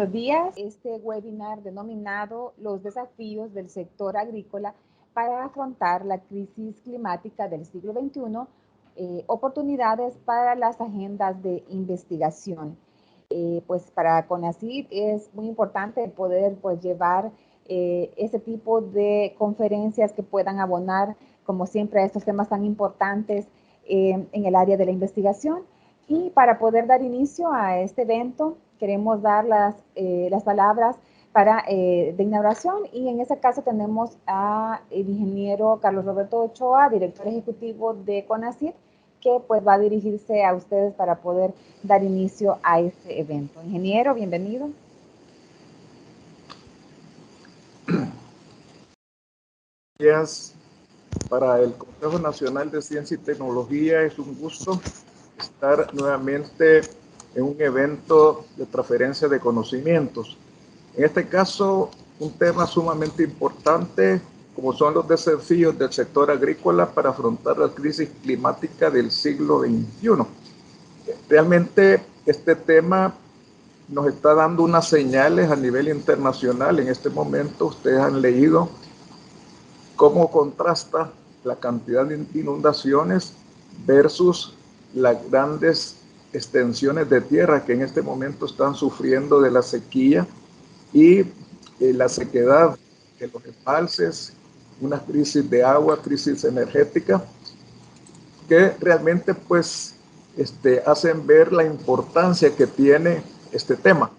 buenos días. Este webinar denominado Los desafíos del sector agrícola para afrontar la crisis climática del siglo XXI, oportunidades para las agendas de investigación. Pues para CONACYT es muy importante poder llevar ese tipo de conferencias que puedan abonar, como siempre, a estos temas tan importantes en el área de la investigación. Y para poder dar inicio a este evento, queremos dar las palabras de inauguración, y en ese caso tenemos al ingeniero Carlos Roberto Ochoa, director ejecutivo de CONACYT, que pues va a dirigirse a ustedes para poder dar inicio a este evento. Ingeniero, bienvenido. Gracias. Para el Consejo Nacional de Ciencia y Tecnología es un gusto estar nuevamente en un evento de transferencia de conocimientos. En este caso, un tema sumamente importante, como son los desafíos del sector agrícola para afrontar la crisis climática del siglo XXI. Realmente este tema nos está dando unas señales a nivel internacional. En este momento ustedes han leído cómo contrasta la cantidad de inundaciones versus las grandes extensiones de tierra que en este momento están sufriendo de la sequía y la sequedad de los embalses, una crisis de agua, crisis energética, que realmente pues hacen ver la importancia que tiene este tema.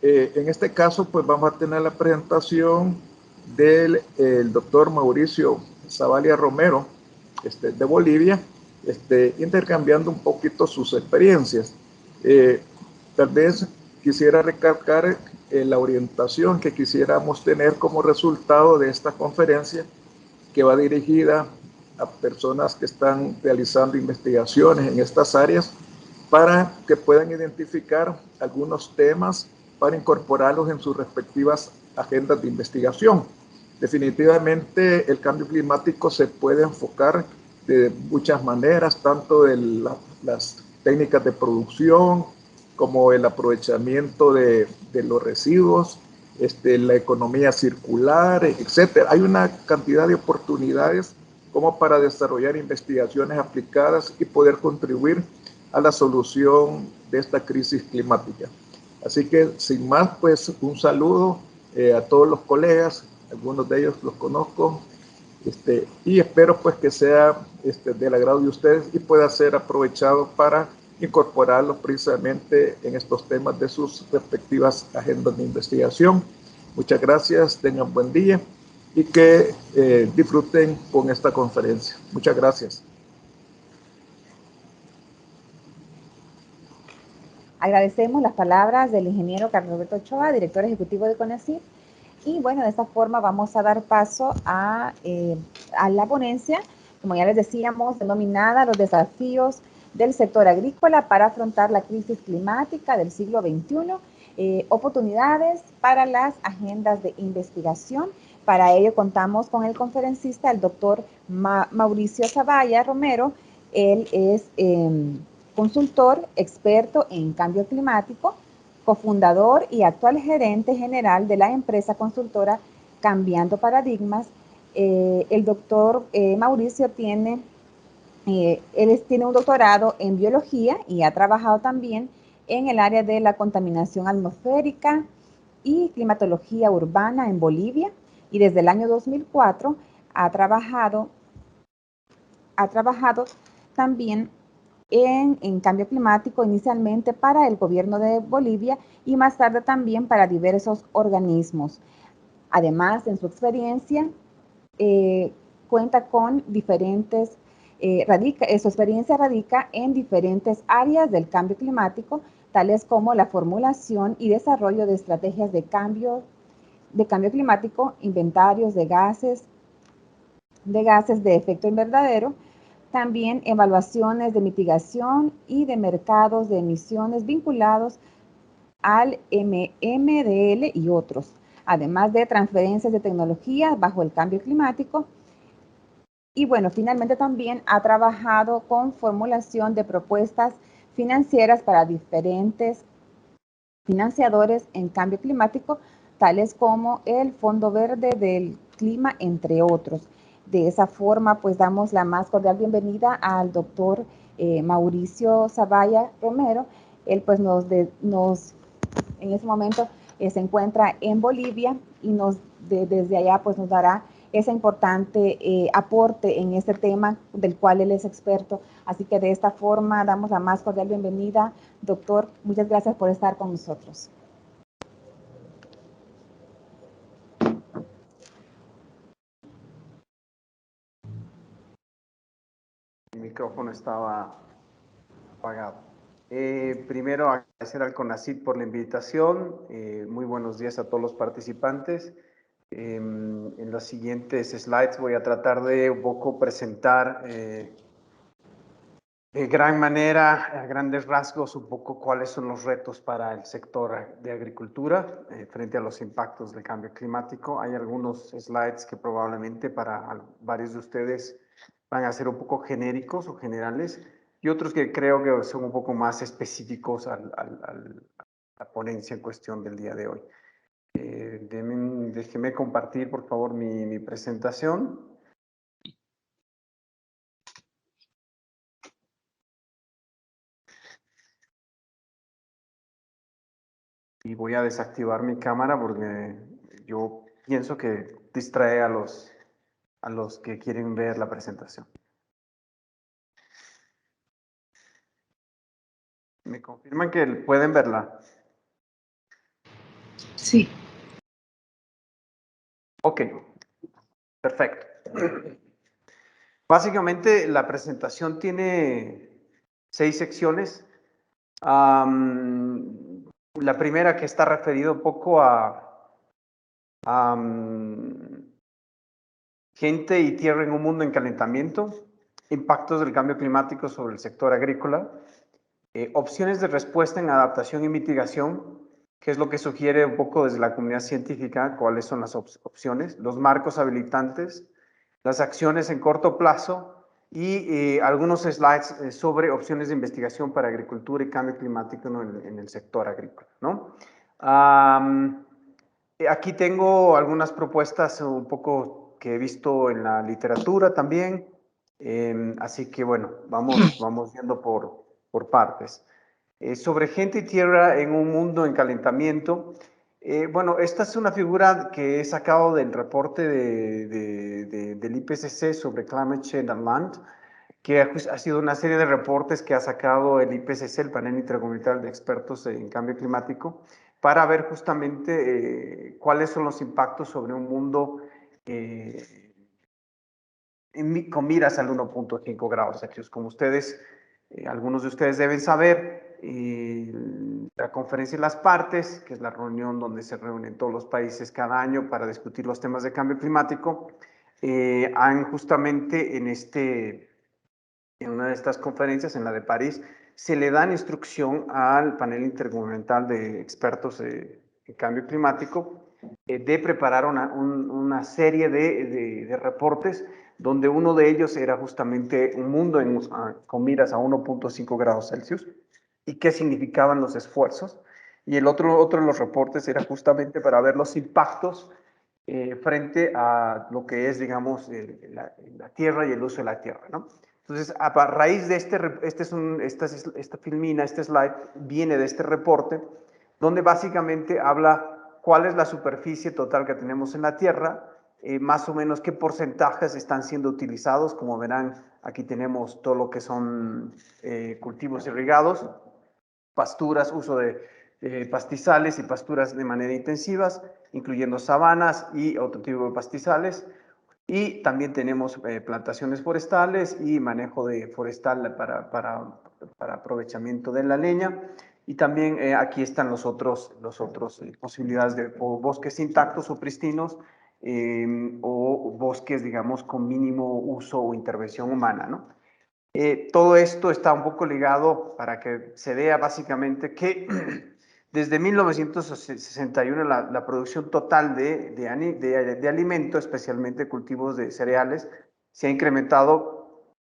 En este caso pues vamos a tener la presentación del doctor Mauricio Zavalía Romero de Bolivia, intercambiando un poquito sus experiencias. Tal vez quisiera recalcar la orientación que quisiéramos tener como resultado de esta conferencia, que va dirigida a personas que están realizando investigaciones en estas áreas para que puedan identificar algunos temas para incorporarlos en sus respectivas agendas de investigación. Definitivamente el cambio climático se puede enfocar de muchas maneras, tanto de las técnicas de producción como el aprovechamiento de los residuos, la economía circular, etcétera. Hay una cantidad de oportunidades como para desarrollar investigaciones aplicadas y poder contribuir a la solución de esta crisis climática. Así que, sin más, pues un saludo a todos los colegas, algunos de ellos los conozco, y espero pues que sea del agrado de ustedes y pueda ser aprovechado para incorporarlos precisamente en estos temas de sus respectivas agendas de investigación. Muchas gracias, tengan buen día y que disfruten con esta conferencia. Muchas gracias. Agradecemos las palabras del ingeniero Carlos Roberto Ochoa, director ejecutivo de CONACYT. Y bueno, de esta forma vamos a dar paso a la ponencia, como ya les decíamos, denominada Los desafíos del sector agrícola para afrontar la crisis climática del siglo XXI, oportunidades para las agendas de investigación. Para ello contamos con el conferencista, el doctor Mauricio Zavalía Romero. Él es consultor experto en cambio climático, cofundador y actual gerente general de la empresa consultora Cambiando Paradigmas. El doctor Mauricio tiene un doctorado en biología y ha trabajado también en el área de la contaminación atmosférica y climatología urbana en Bolivia, y desde el año 2004 ha trabajado también en cambio climático, inicialmente para el gobierno de Bolivia y más tarde también para diversos organismos. Además, en su experiencia, cuenta con diferentes, su experiencia radica en diferentes áreas del cambio climático, tales como la formulación y desarrollo de estrategias de cambio climático, inventarios de gases de efecto invernadero, también evaluaciones de mitigación y de mercados de emisiones vinculados al MDL y otros, además de transferencias de tecnología bajo el cambio climático. Y bueno, finalmente también ha trabajado con formulación de propuestas financieras para diferentes financiadores en cambio climático, tales como el Fondo Verde del Clima, entre otros. De esa forma, pues damos la más cordial bienvenida al doctor Mauricio Zavalla Romero. Él pues en ese momento se encuentra en Bolivia y desde allá pues nos dará ese importante aporte en este tema del cual él es experto. Así que de esta forma damos la más cordial bienvenida. Doctor, muchas gracias por estar con nosotros. Mi micrófono estaba apagado. Primero agradecer al CONACYT por la invitación. Muy buenos días a todos los participantes. En los siguientes slides voy a tratar de un poco presentar de gran manera, a grandes rasgos, un poco cuáles son los retos para el sector de agricultura frente a los impactos del cambio climático. Hay algunos slides que probablemente para varios de ustedes van a ser un poco genéricos o generales, y otros que creo que son un poco más específicos a la ponencia en cuestión del día de hoy. Déjeme compartir, por favor, mi presentación. Y voy a desactivar mi cámara porque yo pienso que distrae a los que quieren ver la presentación. ¿Me confirman que pueden verla? Sí. Ok, perfecto. Básicamente la presentación tiene 6 secciones. La primera, que está referido un poco a gente y tierra en un mundo en calentamiento, impactos del cambio climático sobre el sector agrícola, opciones de respuesta en adaptación y mitigación, que es lo que sugiere un poco desde la comunidad científica, cuáles son las opciones, los marcos habilitantes, las acciones en corto plazo y algunos slides sobre opciones de investigación para agricultura y cambio climático en el sector agrícola, ¿no? Aquí tengo algunas propuestas un poco que he visto en la literatura también, así que bueno, vamos viendo por partes. Sobre gente y tierra en un mundo en calentamiento. Bueno, esta es una figura que he sacado del reporte del IPCC sobre Climate Change and Land, que ha sido una serie de reportes que ha sacado el IPCC, el Panel Intergubernamental de Expertos en Cambio Climático, para ver justamente cuáles son los impactos sobre un mundo con miras al 1.5 grados Celsius. Como ustedes, algunos de ustedes deben saber, la Conferencia de las Partes, que es la reunión donde se reúnen todos los países cada año para discutir los temas de cambio climático, han justamente en una de estas conferencias, en la de París, se le da instrucción al panel intergubernamental de expertos en cambio climático de preparar una serie de reportes, donde uno de ellos era justamente un mundo con miras a 1.5 grados Celsius y qué significaban los esfuerzos. Y el otro de los reportes era justamente para ver los impactos frente a lo que es, digamos, la tierra y el uso de la tierra, ¿no? Entonces, a raíz de esta filmina, este slide, viene de este reporte, donde básicamente habla cuál es la superficie total que tenemos en la Tierra, más o menos qué porcentajes están siendo utilizados. Como verán, aquí tenemos todo lo que son cultivos irrigados, pasturas, uso de pastizales y pasturas de manera intensivas, incluyendo sabanas y otro tipo de pastizales. Y también tenemos plantaciones forestales y manejo forestal para aprovechamiento de la leña. Y también aquí están los otros posibilidades de bosques intactos o pristinos o bosques, digamos, con mínimo uso o intervención humana, ¿no? Todo esto está un poco ligado para que se vea básicamente que desde 1961 la producción total de alimento, especialmente cultivos de cereales, se ha incrementado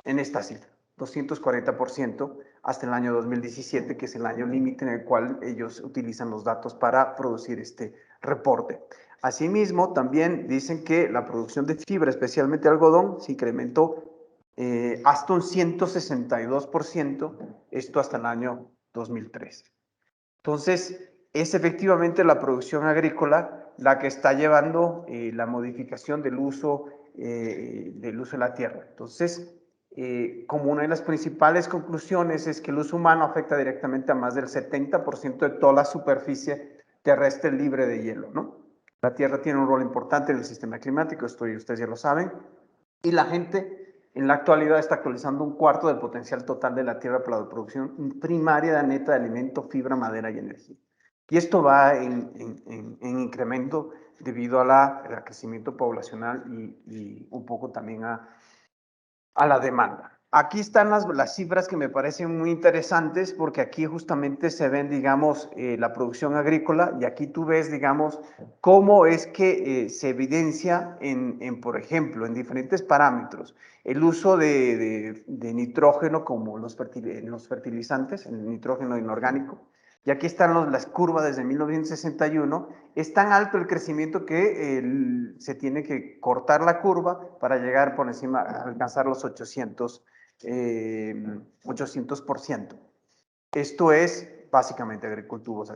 en esta cifra, 240% hasta el año 2017, que es el año límite en el cual ellos utilizan los datos para producir este reporte. Asimismo, también dicen que la producción de fibra, especialmente algodón, se incrementó hasta un 162%, esto hasta el año 2013. Entonces, es efectivamente la producción agrícola la que está llevando la modificación del uso de la tierra. Entonces, como una de las principales conclusiones es que el uso humano afecta directamente a más del 70% de toda la superficie terrestre libre de hielo, ¿no? La tierra tiene un rol importante en el sistema climático, esto ustedes ya lo saben, y la gente en la actualidad está actualizando un cuarto del potencial total de la tierra para la producción primaria neta de alimento, fibra, madera y energía. Y esto va en incremento debido al crecimiento poblacional y un poco también a la demanda. Aquí están las cifras que me parecen muy interesantes porque aquí justamente se ven, digamos, la producción agrícola y aquí tú ves, digamos, cómo es que se evidencia por ejemplo, en diferentes parámetros, el uso de nitrógeno como los fertilizantes, el nitrógeno inorgánico. Y aquí están las curvas desde 1961. Es tan alto el crecimiento que se tiene que cortar la curva para llegar por encima, a alcanzar los 800%. Esto es básicamente agricultivos.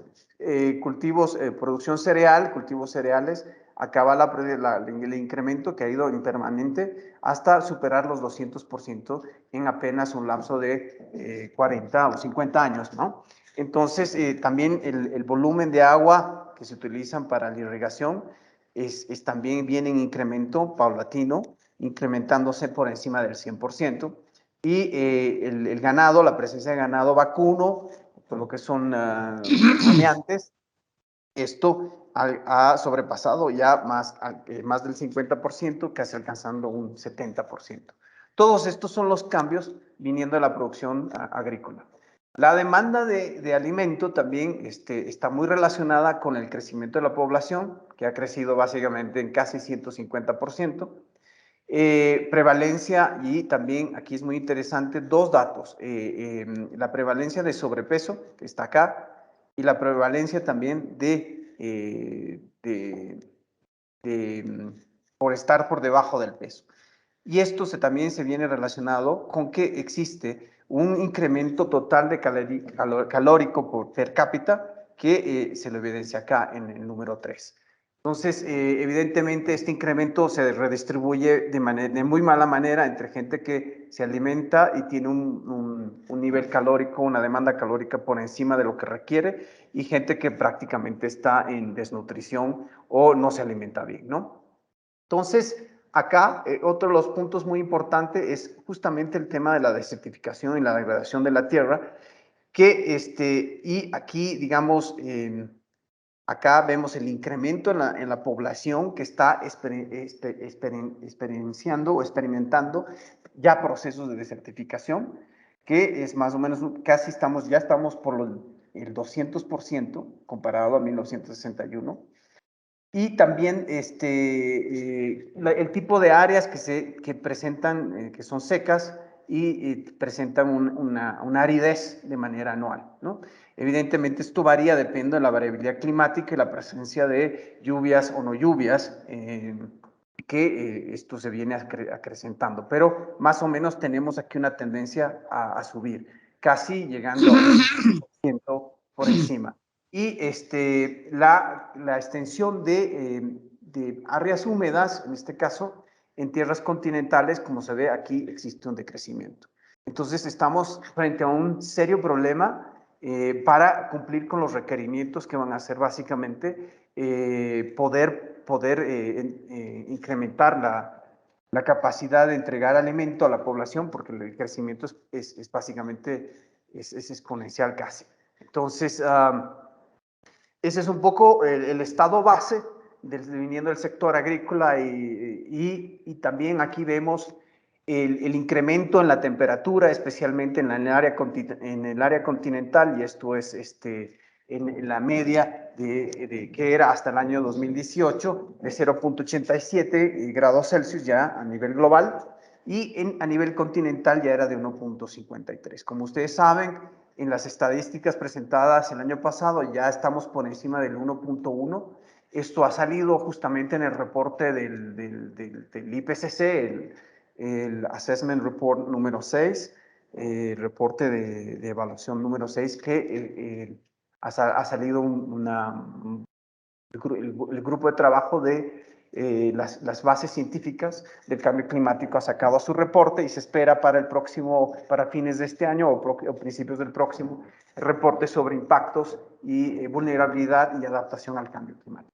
Producción cereal, cultivos cereales, acaba el incremento que ha ido impermanente hasta superar los 200% en apenas un lapso de 40 o 50 años, ¿no? Entonces, también el volumen de agua que se utilizan para la irrigación también viene en incremento paulatino, incrementándose por encima del 100%. Y el ganado, la presencia de ganado vacuno, por lo que son rumiantes, esto ha sobrepasado ya más del 50%, casi alcanzando un 70%. Todos estos son los cambios viniendo de la producción agrícola. La demanda de alimento también está muy relacionada con el crecimiento de la población, que ha crecido básicamente en casi 150%. Prevalencia, y también aquí es muy interesante, dos datos, la prevalencia de sobrepeso, que está acá, y la prevalencia también por estar por debajo del peso. Y esto también se viene relacionado con que existe un incremento total de calórico per cápita que se lo evidencia acá en el número 3. Entonces, evidentemente, este incremento se redistribuye de muy mala manera entre gente que se alimenta y tiene un nivel calórico, una demanda calórica por encima de lo que requiere, y gente que prácticamente está en desnutrición o no se alimenta bien, ¿no? Entonces, acá, otro de los puntos muy importantes es justamente el tema de la desertificación y la degradación de la tierra, y aquí, digamos, acá vemos el incremento en la población que está experienciando o experimentando ya procesos de desertificación, que es más o menos, ya estamos por el 200% comparado a 1961. Y también el tipo de áreas que presentan, que son secas y presentan una aridez de manera anual, ¿no? Evidentemente esto varía, depende de la variabilidad climática y la presencia de lluvias o no lluvias, esto se viene acrecentando, pero más o menos tenemos aquí una tendencia a subir, casi llegando a un 100% por encima. Y la extensión de áreas húmedas, en este caso, en tierras continentales, como se ve aquí, existe un decrecimiento. Entonces, estamos frente a un serio problema para cumplir con los requerimientos que van a ser básicamente poder incrementar la capacidad de entregar alimento a la población, porque el crecimiento es básicamente exponencial casi. Entonces, ese es un poco el estado base viniendo del sector agrícola y también aquí vemos el incremento en la temperatura, especialmente en el área continental, y esto es en la media que era hasta el año 2018 de 0.87 grados Celsius ya a nivel global, y a nivel continental ya era de 1.53. Como ustedes saben, en las estadísticas presentadas el año pasado ya estamos por encima del 1.1. Esto ha salido justamente en el reporte del IPCC, el Assessment Report número 6, el reporte de evaluación número 6, que ha salido el grupo de trabajo de las bases científicas del cambio climático ha sacado su reporte y se espera para fines de este año o principios del próximo, el reporte sobre impactos y vulnerabilidad y adaptación al cambio climático.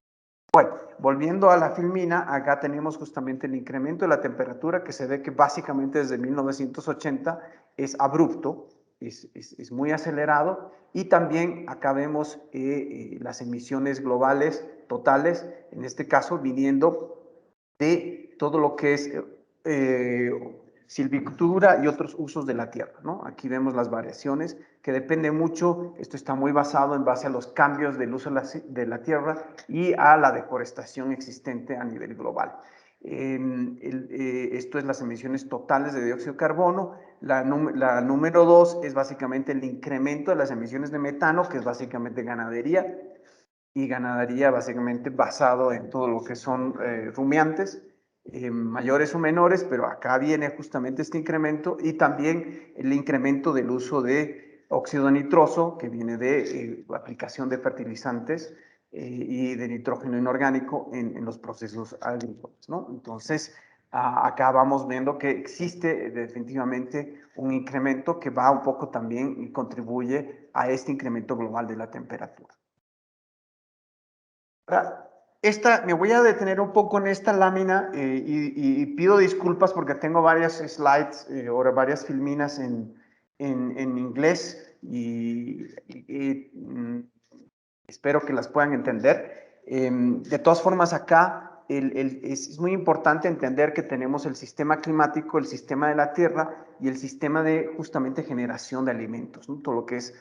Bueno, volviendo a la filmina, acá tenemos justamente el incremento de la temperatura que se ve que básicamente desde 1980 es abrupto, es muy acelerado, y también acá vemos las emisiones globales totales, en este caso viniendo de todo lo que es silvicultura y otros usos de la tierra, ¿no? Aquí vemos las variaciones que depende mucho, esto está muy basado en base a los cambios del uso de la tierra y a la deforestación existente a nivel global. Esto es las emisiones totales de dióxido de carbono. La número 2 es básicamente el incremento de las emisiones de metano, que es básicamente ganadería, y ganadería básicamente basado en todo lo que son rumiantes, mayores o menores, pero acá viene justamente este incremento, y también el incremento del uso de óxido nitroso, que viene de aplicación de fertilizantes y de nitrógeno inorgánico en los procesos agrícolas, ¿no? Entonces, acá vamos viendo que existe definitivamente un incremento que va un poco también y contribuye a este incremento global de la temperatura. Me voy a detener un poco en esta lámina y pido disculpas porque tengo varias slides o varias filminas en inglés y espero que las puedan entender. De todas formas, acá es muy importante entender que tenemos el sistema climático, el sistema de la tierra y el sistema de justamente generación de alimentos, ¿no? Todo lo que es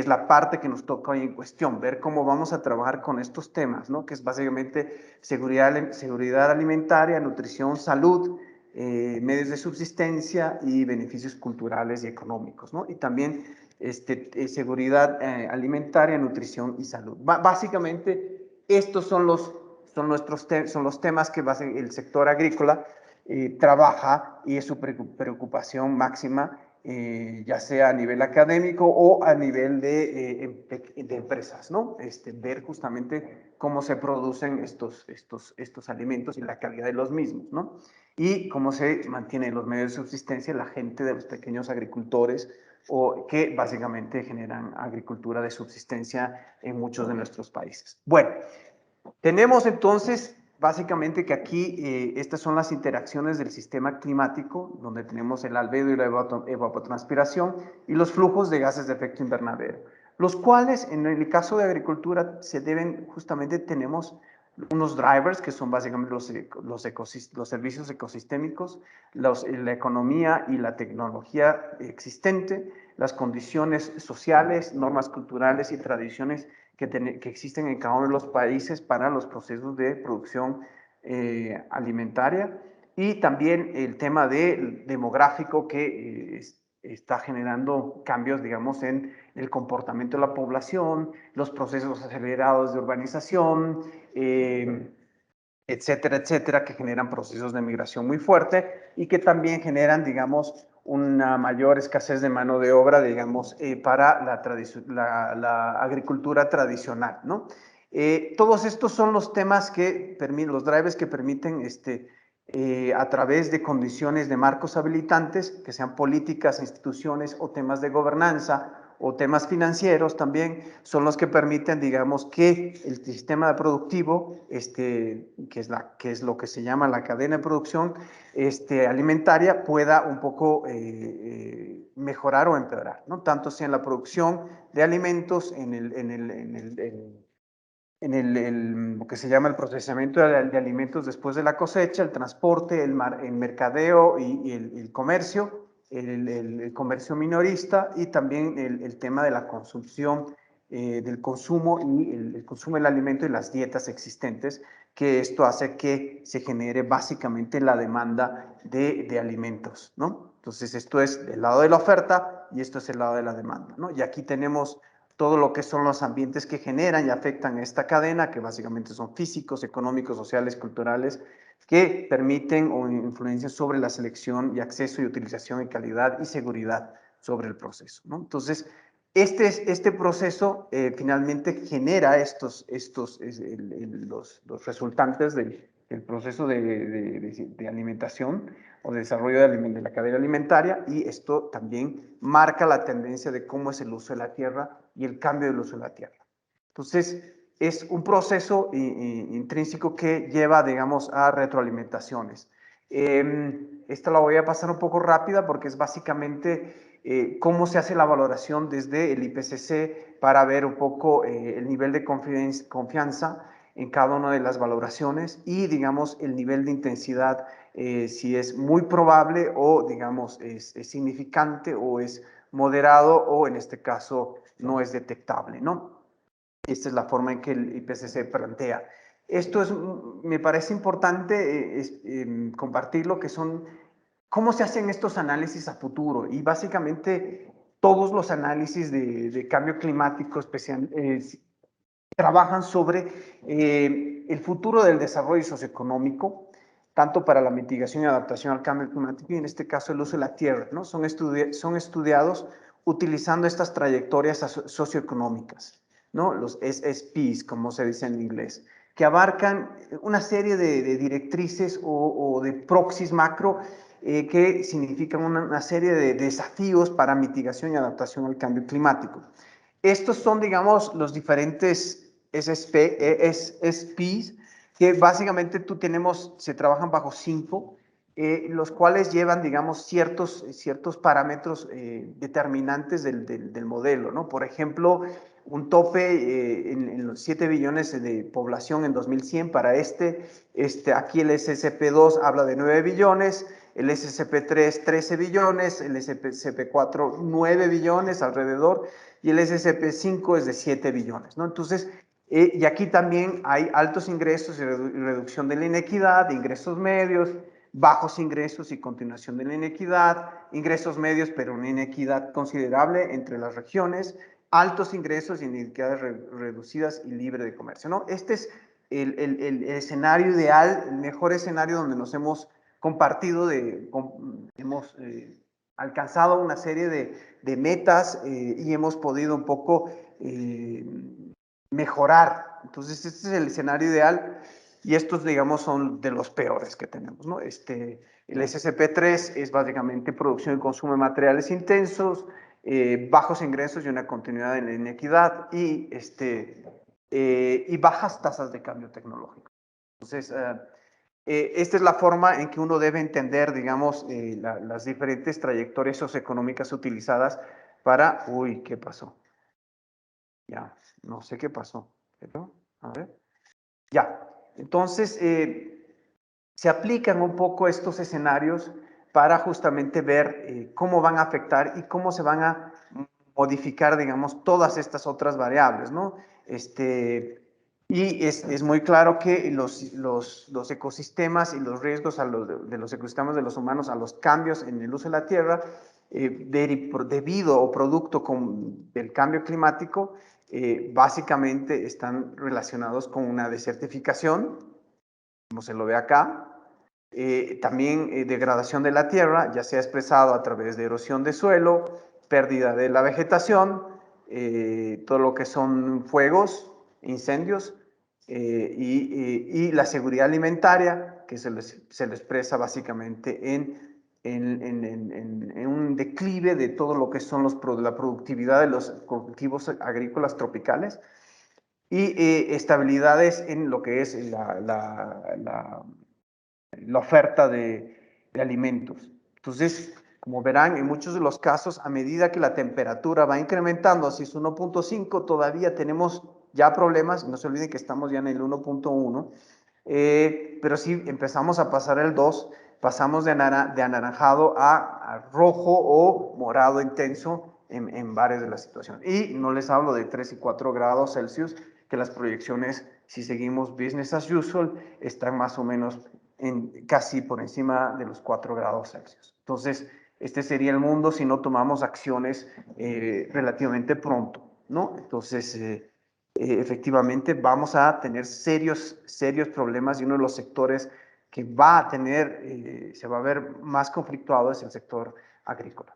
la parte que nos toca hoy en cuestión, ver cómo vamos a trabajar con estos temas, ¿no? Que es básicamente seguridad alimentaria, nutrición, salud, medios de subsistencia y beneficios culturales y económicos, ¿no? Y también seguridad alimentaria, nutrición y salud. Básicamente, estos son los temas que el sector agrícola trabaja, y es su preocupación máxima, ya sea a nivel académico o a nivel de empresas, ¿no? Ver justamente cómo se producen estos alimentos y la calidad de los mismos, ¿no? Y cómo se mantienen los medios de subsistencia la gente de los pequeños agricultores, o que básicamente generan agricultura de subsistencia en muchos de nuestros países. Bueno, tenemos entonces básicamente que aquí estas son las interacciones del sistema climático, donde tenemos el albedo y la evapotranspiración y los flujos de gases de efecto invernadero, los cuales en el caso de agricultura tenemos unos drivers que son básicamente los servicios ecosistémicos, la economía y la tecnología existente, las condiciones sociales, normas culturales y tradiciones que existen en cada uno de los países para los procesos de producción alimentaria, y también el tema demográfico que está generando cambios, digamos, en el comportamiento de la población, los procesos acelerados de urbanización, etcétera, etcétera, que generan procesos de migración muy fuerte y que también generan, digamos, una mayor escasez de mano de obra, digamos, para la agricultura tradicional, ¿no? Todos estos son los temas los drivers que permiten, a través de condiciones de marcos habilitantes, que sean políticas, instituciones o temas de gobernanza o temas financieros también, son los que permiten, digamos, que el sistema productivo, que es lo que se llama la cadena de producción alimentaria, pueda un poco mejorar o empeorar, ¿no? Tanto sea en la producción de alimentos, lo que se llama el procesamiento de alimentos después de la cosecha, el transporte, el mercadeo y el comercio, el comercio minorista, y también el tema de la consumición del consumo y el consumo del alimento y las dietas existentes, que esto hace que se genere básicamente la demanda de alimentos, ¿no? Entonces, esto es del lado de la oferta y esto es el lado de la demanda, ¿no? Y aquí tenemos todo lo que son los ambientes que generan y afectan esta cadena, que básicamente son físicos, económicos, sociales, culturales, que permiten o influencian sobre la selección y acceso y utilización y calidad y seguridad sobre el proceso, ¿no? Entonces, este proceso finalmente genera los resultantes del proceso de alimentación o de desarrollo de la cadena alimentaria, y esto también marca la tendencia de cómo es el uso de la tierra y el cambio del uso de la tierra. Entonces, es un proceso intrínseco que lleva, digamos, a retroalimentaciones. Esta la voy a pasar un poco rápida porque es básicamente cómo se hace la valoración desde el IPCC para ver un poco el nivel de confianza en cada una de las valoraciones y, digamos, el nivel de intensidad, si es muy probable o, digamos, es significante o es moderado o, en este caso, no es detectable, ¿no? Esta es la forma en que el IPCC plantea. Esto me parece importante compartirlo, que son cómo se hacen estos análisis a futuro, y básicamente todos los análisis de cambio climático trabajan sobre el futuro del desarrollo socioeconómico, tanto para la mitigación y adaptación al cambio climático y en este caso el uso de la tierra, ¿no? Son estudiados utilizando estas trayectorias socioeconómicas, ¿no? Los SSPs, como se dice en inglés, que abarcan una serie de directrices o de proxies macro que significan una serie de desafíos para mitigación y adaptación al cambio climático. Estos son, digamos, los diferentes SSPs que básicamente se trabajan bajo 5, los cuales llevan, digamos, ciertos parámetros determinantes del modelo, ¿no? Por ejemplo, un tope en los 7 billones de población en 2100 para aquí el SSP2 habla de 9 billones, el SSP3 13 billones, el SSP4 9 billones alrededor, y el SSP5 es de 7 billones, ¿no? Entonces, y aquí también hay altos ingresos y reducción de la inequidad, ingresos medios, bajos ingresos y continuación de la inequidad, ingresos medios pero una inequidad considerable entre las regiones, altos ingresos y inequidades reducidas y libre de comercio, ¿no? Este es el escenario ideal, el mejor escenario donde nos hemos compartido, hemos alcanzado una serie de metas y hemos podido un poco mejorar. Entonces, este es el escenario ideal y estos, digamos, son de los peores que tenemos, ¿no? El SSP3 es básicamente producción y consumo de materiales intensos, bajos ingresos y una continuidad en la inequidad y bajas tasas de cambio tecnológico. Entonces, esta es la forma en que uno debe entender, digamos, las diferentes trayectorias socioeconómicas utilizadas para... Uy, ¿qué pasó? Ya, no sé qué pasó. ¿Pero? A ver. Ya, entonces se aplican un poco estos escenarios para justamente ver cómo van a afectar y cómo se van a modificar, digamos, todas estas otras variables, ¿no? Y es muy claro que los ecosistemas y los riesgos de los ecosistemas de los humanos a los cambios en el uso de la tierra, debido o producto del cambio climático, básicamente están relacionados con una desertificación, como se lo ve acá, también degradación de la tierra, ya sea expresado a través de erosión de suelo, pérdida de la vegetación, todo lo que son fuegos, incendios, y la seguridad alimentaria, que se lo expresa básicamente en un declive de todo lo que son la productividad de los cultivos agrícolas tropicales y estabilidades en lo que es la oferta de alimentos. Entonces, como verán, en muchos de los casos, a medida que la temperatura va incrementando, si es 1.5, todavía tenemos ya problemas, no se olviden que estamos ya en el 1.1, pero si empezamos a pasar el 2, pasamos de anaranjado a rojo o morado intenso en varias de las situaciones. Y no les hablo de 3 y 4 grados Celsius, que las proyecciones, si seguimos business as usual, están más o menos casi por encima de los 4 grados Celsius. Entonces, este sería el mundo si no tomamos acciones relativamente pronto, ¿no? Entonces, efectivamente vamos a tener serios problemas, y uno de los sectores que va a tener, se va a ver más conflictuado es el sector agrícola.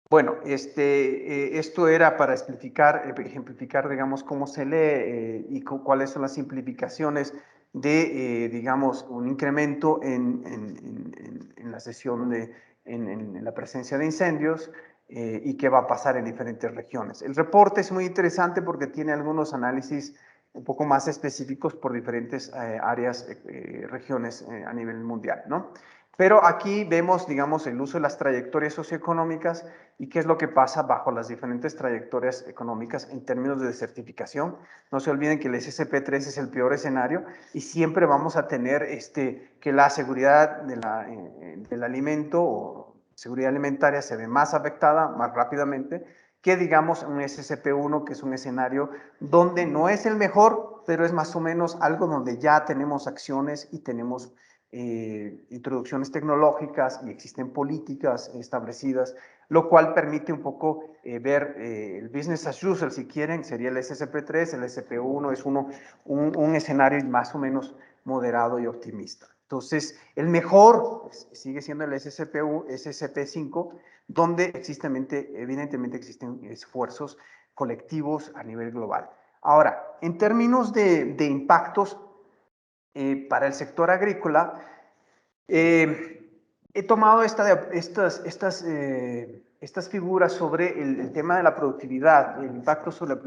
Bueno, esto era para ejemplificar, digamos, cómo se lee y cuáles son las implicaciones de, digamos, un incremento en la en la presencia de incendios y qué va a pasar en diferentes regiones. El reporte es muy interesante porque tiene algunos análisis un poco más específicos por diferentes áreas, regiones a nivel mundial, ¿no? Pero aquí vemos, digamos, el uso de las trayectorias socioeconómicas y qué es lo que pasa bajo las diferentes trayectorias económicas en términos de desertificación. No se olviden que el SSP3 es el peor escenario y siempre vamos a tener que la seguridad del alimento o seguridad alimentaria se ve más afectada, más rápidamente, que digamos un SSP1, que es un escenario donde no es el mejor, pero es más o menos algo donde ya tenemos acciones y tenemos introducciones tecnológicas y existen políticas establecidas, lo cual permite un poco ver el business as usual, si quieren, sería el SSP3, el SP1 es un escenario más o menos moderado y optimista. Entonces, el mejor sigue siendo el SSP5, donde evidentemente existen esfuerzos colectivos a nivel global. Ahora, en términos de impactos para el sector agrícola, he tomado estas figuras sobre el tema de la productividad, el impacto sobre la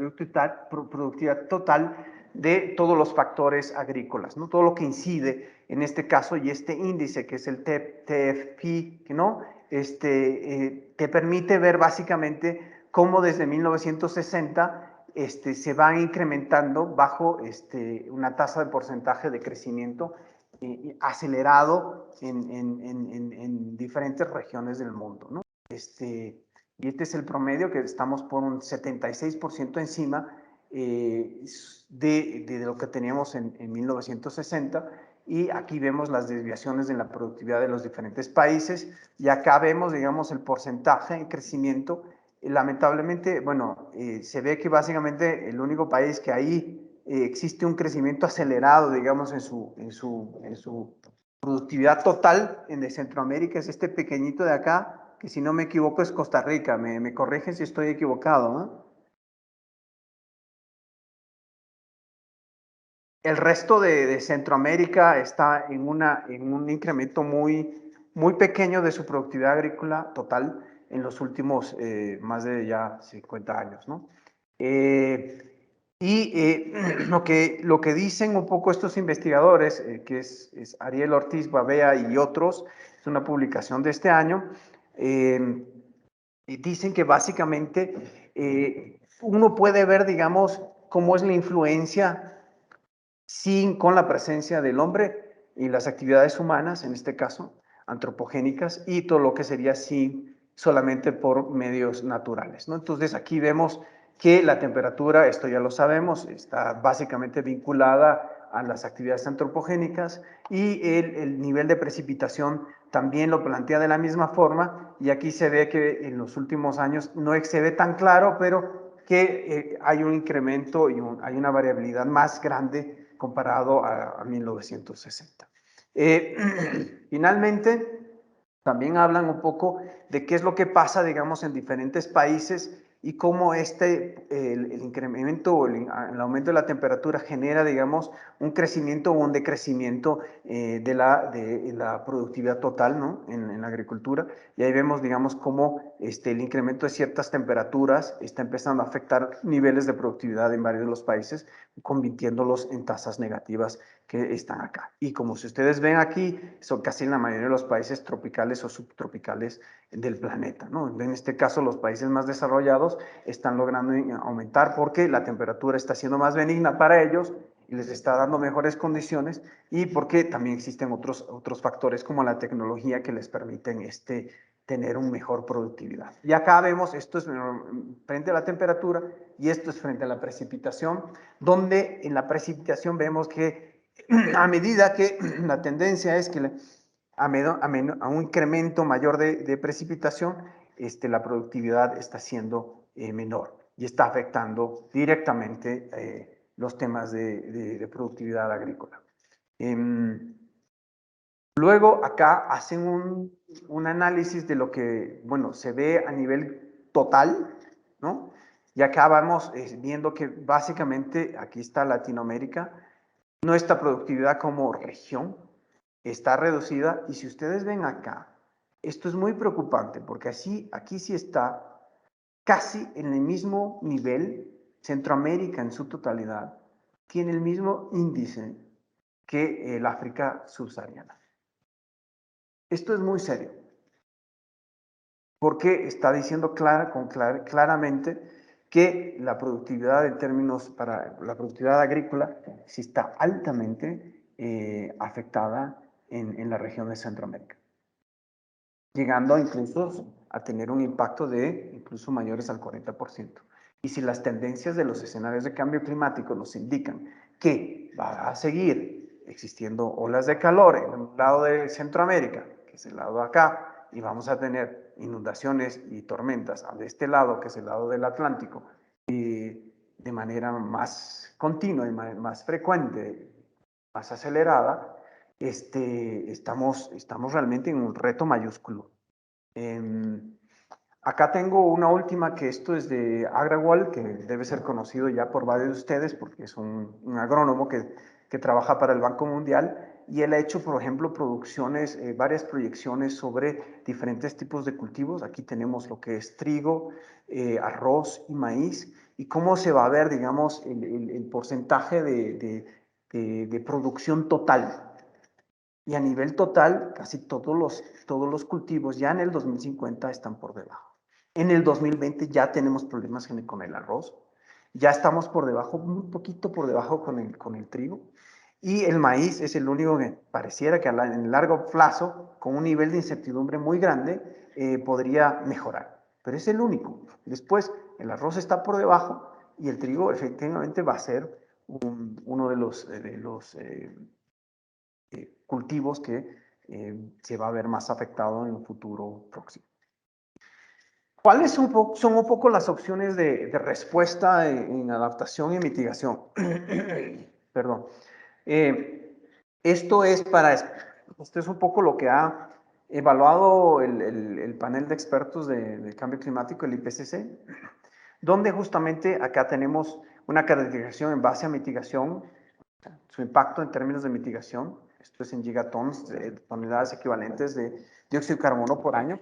productividad total de todos los factores agrícolas, ¿no? Todo lo que incide en este caso, y este índice que es el TFP, ¿no? Te permite ver básicamente cómo desde 1960 se van incrementando bajo una tasa de porcentaje de crecimiento acelerado en diferentes regiones del mundo, ¿no? Y este es el promedio, que estamos por un 76% encima de lo que teníamos en 1960, y aquí vemos las desviaciones en la productividad de los diferentes países, y acá vemos, digamos, el porcentaje en crecimiento. Lamentablemente, bueno, se ve que básicamente el único país que ahí existe un crecimiento acelerado, digamos, en su productividad total de Centroamérica, es este pequeñito de acá, que si no me equivoco es Costa Rica. Me corrigen si estoy equivocado, ¿no? El resto de Centroamérica está en un incremento muy pequeño de su productividad agrícola total en los últimos más de ya 50 años, ¿no? Lo que dicen un poco estos investigadores, que es Ariel Ortiz Babea y otros, es una publicación de este año, dicen que básicamente uno puede ver, digamos, cómo es la influencia con la presencia del hombre y las actividades humanas, en este caso, antropogénicas, y todo lo que sería solamente por medios naturales, ¿no? Entonces aquí vemos que la temperatura, esto ya lo sabemos, está básicamente vinculada a las actividades antropogénicas, y el nivel de precipitación también lo plantea de la misma forma, y aquí se ve que en los últimos años no se ve tan claro, pero que hay un incremento y hay una variabilidad más grande comparado a 1960. Finalmente, también hablan un poco de qué es lo que pasa, digamos, en diferentes países, y cómo el incremento o el aumento de la temperatura genera, digamos, un crecimiento o un decrecimiento de la productividad total, ¿no? en la agricultura. Y ahí vemos, digamos, cómo el incremento de ciertas temperaturas está empezando a afectar niveles de productividad en varios de los países, convirtiéndolos en tasas negativas que están acá. Y como si ustedes ven aquí, son casi en la mayoría de los países tropicales o subtropicales del planeta, ¿no? En este caso, los países más desarrollados están logrando aumentar porque la temperatura está siendo más benigna para ellos y les está dando mejores condiciones, y porque también existen otros factores como la tecnología que les permiten tener una mejor productividad. Y acá vemos, esto es frente a la temperatura y esto es frente a la precipitación, donde en la precipitación vemos que a medida que la tendencia es que a un incremento mayor de precipitación, la productividad está siendo menor y está afectando directamente los temas de productividad agrícola. Luego acá hacen un análisis de lo que, bueno, se ve a nivel total, ¿no? Y acá vamos viendo que básicamente aquí está Latinoamérica, nuestra productividad como región está reducida y si ustedes ven acá, esto es muy preocupante porque aquí sí está casi en el mismo nivel, Centroamérica en su totalidad tiene el mismo índice que el África subsahariana. Esto es muy serio, porque está diciendo claramente que la productividad en términos para la productividad agrícola sí está altamente afectada en la región de Centroamérica, llegando incluso a tener un impacto de incluso mayores al 40%. Y si las tendencias de los escenarios de cambio climático nos indican que va a seguir existiendo olas de calor en el lado de Centroamérica, que es el lado de acá, y vamos a tener inundaciones y tormentas de este lado, que es el lado del Atlántico, y de manera más continua y más frecuente, más acelerada, estamos realmente en un reto mayúsculo. Acá tengo una última, que esto es de Agrawal, que debe ser conocido ya por varios de ustedes, porque es un agrónomo que trabaja para el Banco Mundial, y él ha hecho, por ejemplo, varias proyecciones sobre diferentes tipos de cultivos. Aquí tenemos lo que es trigo, arroz y maíz, y cómo se va a ver, digamos, el porcentaje de producción total. Y a nivel total, casi todos los cultivos ya en el 2050 están por debajo. En el 2020 ya tenemos problemas con el arroz, ya estamos por debajo, un poquito por debajo con el trigo, y el maíz es el único que pareciera que en el largo plazo, con un nivel de incertidumbre muy grande, podría mejorar, pero es el único. Después, el arroz está por debajo y el trigo efectivamente va a ser uno de los cultivos que se va a ver más afectado en un futuro próximo. ¿Cuáles son un poco las opciones de respuesta en adaptación y mitigación? Perdón. Esto es un poco lo que ha evaluado el panel de expertos del cambio climático, el IPCC, donde justamente acá tenemos una caracterización en base a mitigación, su impacto en términos de mitigación, esto es en gigatons, toneladas equivalentes de dióxido de carbono por año,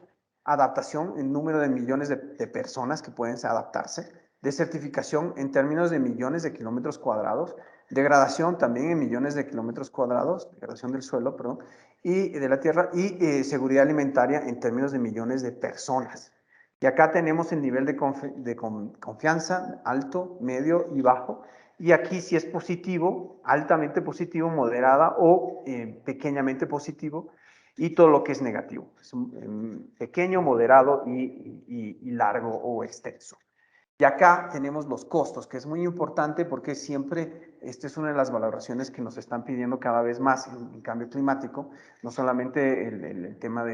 adaptación en número de millones de personas que pueden adaptarse, desertificación en términos de millones de kilómetros cuadrados, degradación también en millones de kilómetros cuadrados, degradación del suelo, perdón, y de la tierra, y seguridad alimentaria en términos de millones de personas. Y acá tenemos el nivel de confianza, alto, medio y bajo, y aquí si es positivo, altamente positivo, moderada o pequeñamente positivo, y todo lo que es negativo, es pequeño, moderado y largo o extenso. Y acá tenemos los costos, que es muy importante porque siempre esta es una de las valoraciones que nos están pidiendo cada vez más en cambio climático, no solamente el tema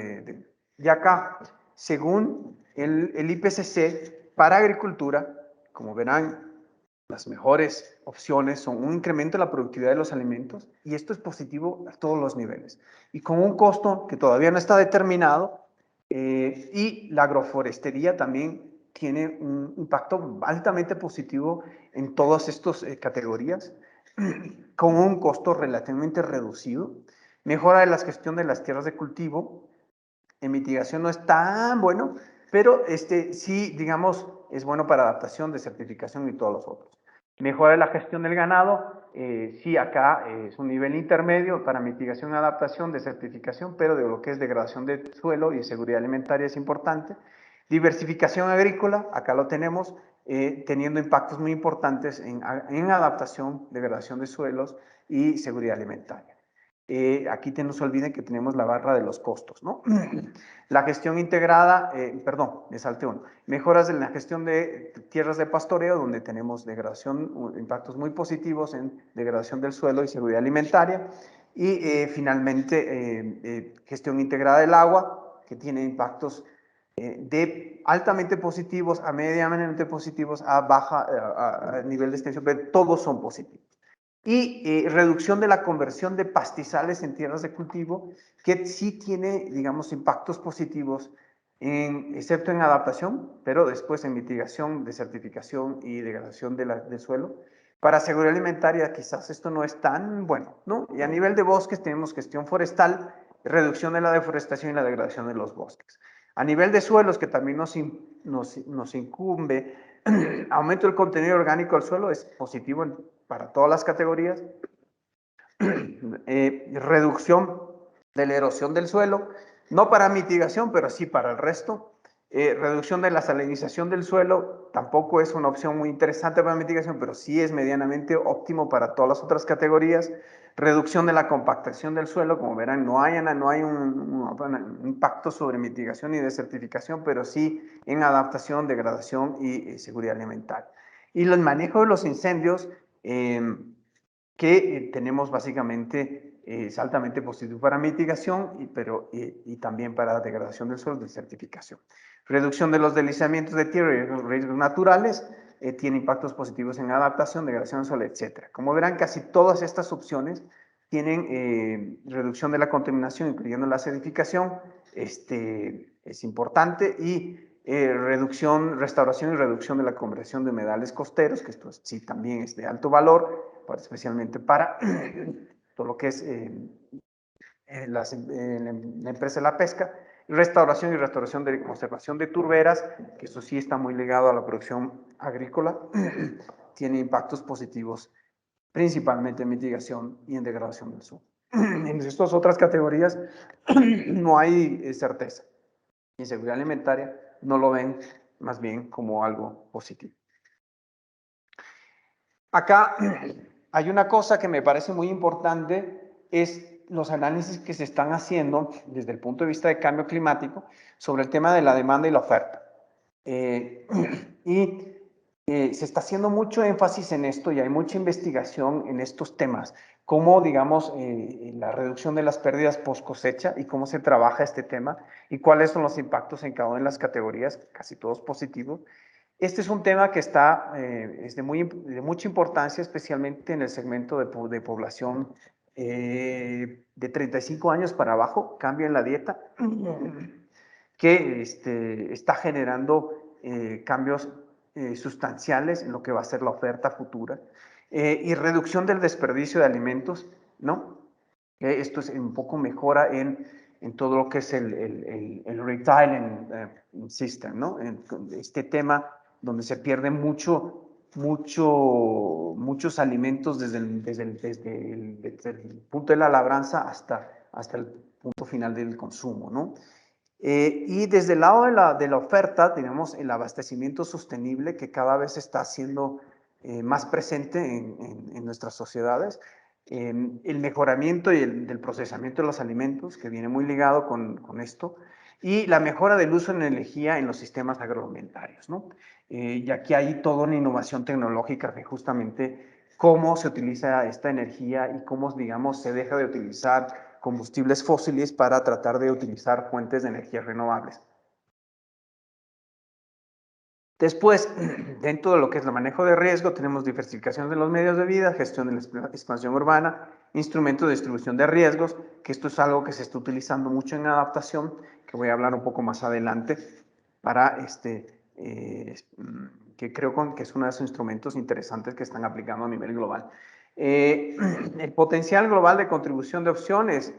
Y acá, según el IPCC, para agricultura, como verán, las mejores opciones son un incremento de la productividad de los alimentos, y esto es positivo a todos los niveles, y con un costo que todavía no está determinado, y la agroforestería también tiene un impacto altamente positivo en todas estas categorías, con un costo relativamente reducido, mejora de la gestión de las tierras de cultivo, en mitigación no es tan bueno, pero sí, digamos, es bueno para adaptación, desertificación y todos los otros. Mejora la gestión del ganado, sí, acá es un nivel intermedio para mitigación, adaptación, desertificación, pero de lo que es degradación del suelo y seguridad alimentaria es importante. Diversificación agrícola, acá lo tenemos, teniendo impactos muy importantes en adaptación, degradación de suelos y seguridad alimentaria. aquí no se olviden que tenemos la barra de los costos, ¿no? La gestión integrada, perdón, me salté uno. Mejoras en la gestión de tierras de pastoreo, donde tenemos degradación, impactos muy positivos en degradación del suelo y seguridad alimentaria. Y finalmente, gestión integrada del agua, que tiene impactos de altamente positivos a medianamente positivos a nivel de extensión, pero todos son positivos. Y reducción de la conversión de pastizales en tierras de cultivo, que sí tiene, digamos, impactos positivos, excepto en adaptación, pero después en mitigación, desertificación y degradación del suelo. Para seguridad alimentaria quizás esto no es tan bueno, ¿no? Y a nivel de bosques tenemos gestión forestal, reducción de la deforestación y la degradación de los bosques. A nivel de suelos, que también nos incumbe, aumento del contenido orgánico del suelo es positivo para todas las categorías. Reducción de la erosión del suelo, no para mitigación, pero sí para el resto. Reducción de la salinización del suelo, tampoco es una opción muy interesante para mitigación, pero sí es medianamente óptimo para todas las otras categorías. Reducción de la compactación del suelo, como verán, no hay un impacto sobre mitigación y desertificación, pero sí en adaptación, degradación y seguridad alimentaria. Y el manejo de los incendios, que tenemos básicamente, es altamente positivo para mitigación, y también para degradación del suelo, desertificación. Reducción de los deslizamientos de tierra y riesgos naturales, tiene impactos positivos en adaptación, degradación del suelo, etc. Como verán, casi todas estas opciones tienen reducción de la contaminación, incluyendo la acidificación, es importante, y restauración y reducción de la conversión de humedales costeros, que esto sí también es de alto valor, especialmente para todo lo que es la empresa de la pesca. Restauración y restauración de conservación de turberas, que eso sí está muy ligado a la producción agrícola, tiene impactos positivos principalmente en mitigación y en degradación del suelo. En estas otras categorías no hay certeza. Y en seguridad alimentaria no lo ven más bien como algo positivo. Acá hay una cosa que me parece muy importante, es los análisis que se están haciendo desde el punto de vista de cambio climático sobre el tema de la demanda y la oferta. Se está haciendo mucho énfasis en esto y hay mucha investigación en estos temas, como, digamos, la reducción de las pérdidas post cosecha y cómo se trabaja este tema y cuáles son los impactos en cada una de las categorías, casi todos positivos. Este es un tema que es de mucha importancia, especialmente en el segmento de población de 35 años para abajo, cambio en la dieta, que está generando cambios sustanciales en lo que va a ser la oferta futura, y reducción del desperdicio de alimentos, ¿no? Esto es un poco mejora en todo lo que es el retailing system, ¿no? Este tema donde se pierden muchos alimentos desde el punto de la labranza hasta el punto final del consumo, ¿no? Y desde el lado de la oferta tenemos el abastecimiento sostenible, que cada vez está siendo más presente en nuestras sociedades. El mejoramiento del procesamiento de los alimentos, que viene muy ligado con esto, y la mejora del uso de energía en los sistemas agroalimentarios, ¿no? Y aquí hay toda una innovación tecnológica de justamente cómo se utiliza esta energía y cómo, digamos, se deja de utilizar combustibles fósiles para tratar de utilizar fuentes de energía renovables. Después, dentro de lo que es el manejo de riesgo, tenemos diversificación de los medios de vida, gestión de la expansión urbana, instrumentos de distribución de riesgos, que esto es algo que se está utilizando mucho en adaptación, que voy a hablar un poco más adelante, para que creo que es uno de esos instrumentos interesantes que están aplicando a nivel global. El potencial global de contribución de opciones.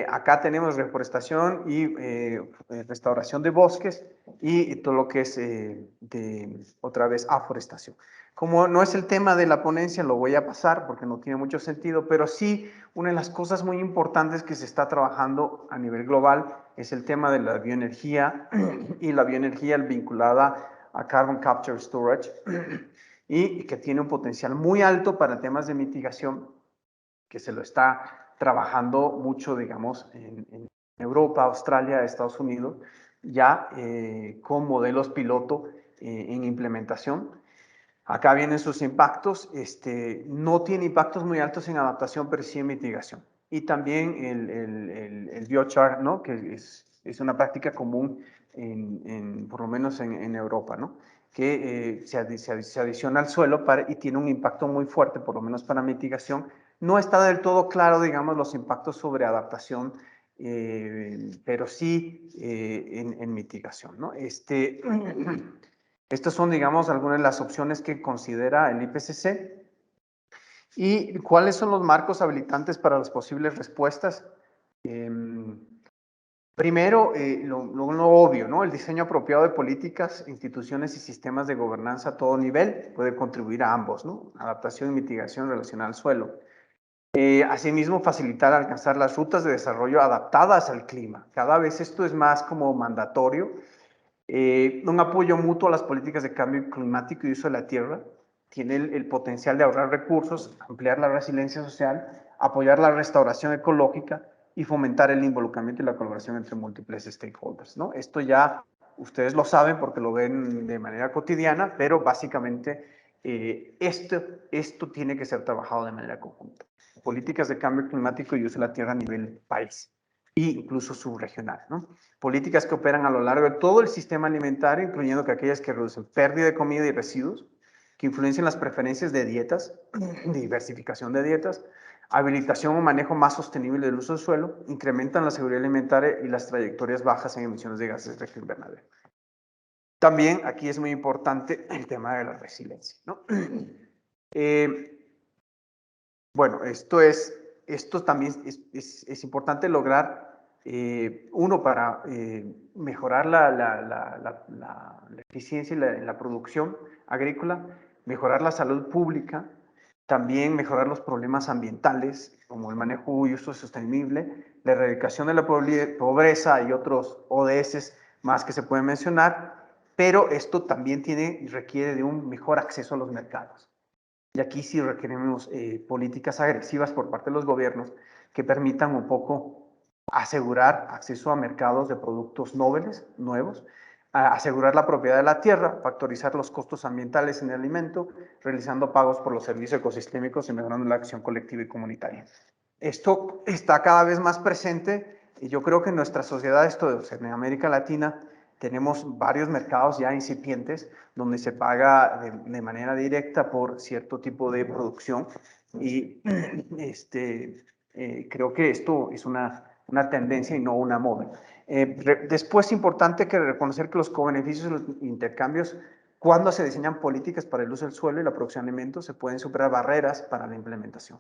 Acá tenemos reforestación y restauración de bosques y todo lo que es otra vez aforestación. Como no es el tema de la ponencia, lo voy a pasar porque no tiene mucho sentido, pero sí una de las cosas muy importantes que se está trabajando a nivel global es el tema de la bioenergía y la bioenergía vinculada a Carbon Capture Storage, y que tiene un potencial muy alto para temas de mitigación, que se lo está trabajando mucho, digamos, en Europa, Australia, Estados Unidos, ya con modelos piloto en implementación. Acá vienen sus impactos. No tiene impactos muy altos en adaptación, pero sí en mitigación. Y también el biochar, ¿no? Que es una práctica común, por lo menos en Europa, ¿no? Que se adiciona al suelo y tiene un impacto muy fuerte, por lo menos para mitigación. No está del todo claro, digamos, los impactos sobre adaptación, pero sí en mitigación, ¿no? Estas son, digamos, algunas de las opciones que considera el IPCC. ¿Y cuáles son los marcos habilitantes para las posibles respuestas? Primero, lo obvio, ¿no? El diseño apropiado de políticas, instituciones y sistemas de gobernanza a todo nivel puede contribuir a ambos, ¿no? Adaptación y mitigación relacionada al suelo. Asimismo, facilitar alcanzar las rutas de desarrollo adaptadas al clima. Cada vez esto es más como mandatorio. Un apoyo mutuo a las políticas de cambio climático y uso de la tierra tiene el potencial de ahorrar recursos, ampliar la resiliencia social, apoyar la restauración ecológica y fomentar el involucramiento y la colaboración entre múltiples stakeholders, ¿no? Esto ya ustedes lo saben porque lo ven de manera cotidiana, pero básicamente esto tiene que ser trabajado de manera conjunta. Políticas de cambio climático y uso de la tierra a nivel país e incluso subregional, ¿no? Políticas que operan a lo largo de todo el sistema alimentario, incluyendo aquellas que reducen pérdida de comida y residuos, que influencian las preferencias de dietas, diversificación de dietas, habilitación o manejo más sostenible del uso del suelo, incrementan la seguridad alimentaria y las trayectorias bajas en emisiones de gases de efecto invernadero. También aquí es muy importante el tema de la resiliencia, ¿no? Bueno, esto también es importante lograr, uno, para mejorar la eficiencia y la producción agrícola, mejorar la salud pública, también mejorar los problemas ambientales, como el manejo y uso sostenible, la erradicación de la pobreza y otros ODS más que se pueden mencionar, pero esto también requiere de un mejor acceso a los mercados. Y aquí sí requerimos políticas agresivas por parte de los gobiernos que permitan un poco asegurar acceso a mercados de productos nobles, nuevos, asegurar la propiedad de la tierra, factorizar los costos ambientales en el alimento, realizando pagos por los servicios ecosistémicos y mejorando la acción colectiva y comunitaria. Esto está cada vez más presente y yo creo que en nuestra sociedad, en América Latina, tenemos varios mercados ya incipientes donde se paga de manera directa por cierto tipo de producción y creo que esto es una tendencia y no una moda. Después es importante reconocer que los cobeneficios y los intercambios, cuando se diseñan políticas para el uso del suelo y la producción de alimentos, se pueden superar barreras para la implementación.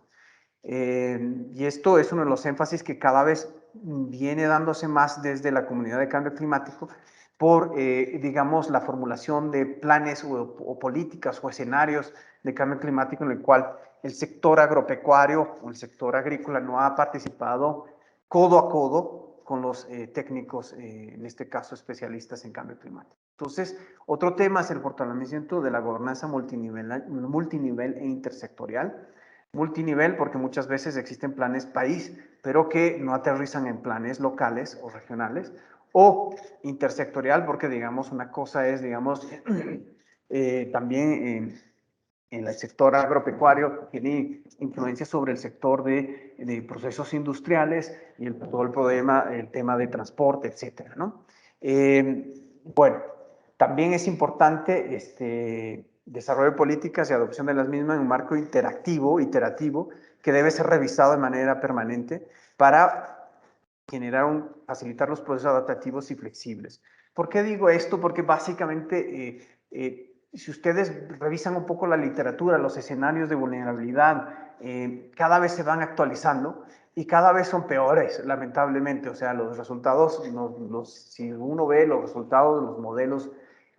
Y esto es uno de los énfasis que cada vez viene dándose más desde la comunidad de cambio climático por, digamos, la formulación de planes o políticas o escenarios de cambio climático en el cual el sector agropecuario o el sector agrícola no ha participado codo a codo con los técnicos, en este caso especialistas en cambio climático. Entonces, otro tema es el fortalecimiento de la gobernanza multinivel e intersectorial. Multinivel porque muchas veces existen planes país, pero que no aterrizan en planes locales o regionales, o intersectorial porque, digamos, una cosa es, digamos, también en el sector agropecuario tiene influencia sobre el sector de procesos industriales y todo el tema de transporte, etcétera, ¿no? Bueno, también es importante desarrollo de políticas y adopción de las mismas en un marco iterativo, que debe ser revisado de manera permanente para facilitar los procesos adaptativos y flexibles. ¿Por qué digo esto? Porque básicamente, si ustedes revisan un poco la literatura, los escenarios de vulnerabilidad, cada vez se van actualizando y cada vez son peores, lamentablemente. O sea, los resultados, si uno ve los resultados de los modelos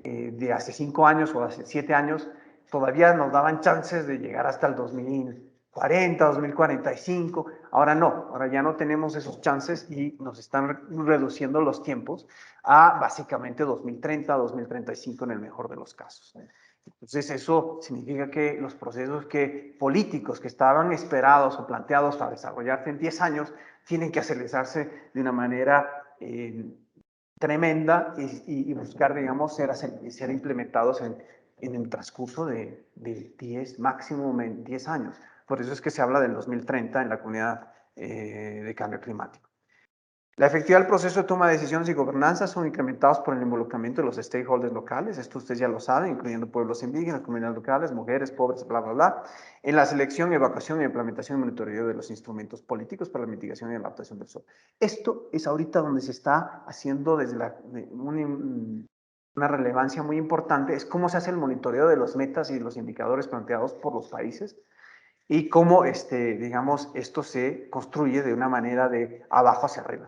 de hace 5 años o hace 7 años, todavía nos daban chances de llegar hasta el 2040, 2045. Ahora no, ahora ya no tenemos esos chances y nos están reduciendo los tiempos a básicamente 2030, 2035 en el mejor de los casos. Entonces eso significa que los procesos políticos que estaban esperados o planteados para desarrollarse en 10 años tienen que acelerarse de una manera tremenda y buscar, digamos, ser implementados en el transcurso de 10, máximo 10 años. Por eso es que se habla del 2030 en la comunidad de cambio climático. La efectividad del proceso de toma de decisiones y gobernanza son incrementados por el involucramiento de los stakeholders locales, esto ustedes ya lo saben, incluyendo pueblos indígenas, comunidades locales, mujeres, pobres, bla, bla, bla, en la selección, evacuación, implementación y monitoreo de los instrumentos políticos para la mitigación y adaptación del sol. Esto es ahorita donde se está haciendo desde una relevancia muy importante, es cómo se hace el monitoreo de los metas y los indicadores planteados por los países y cómo, digamos, esto se construye de una manera de abajo hacia arriba.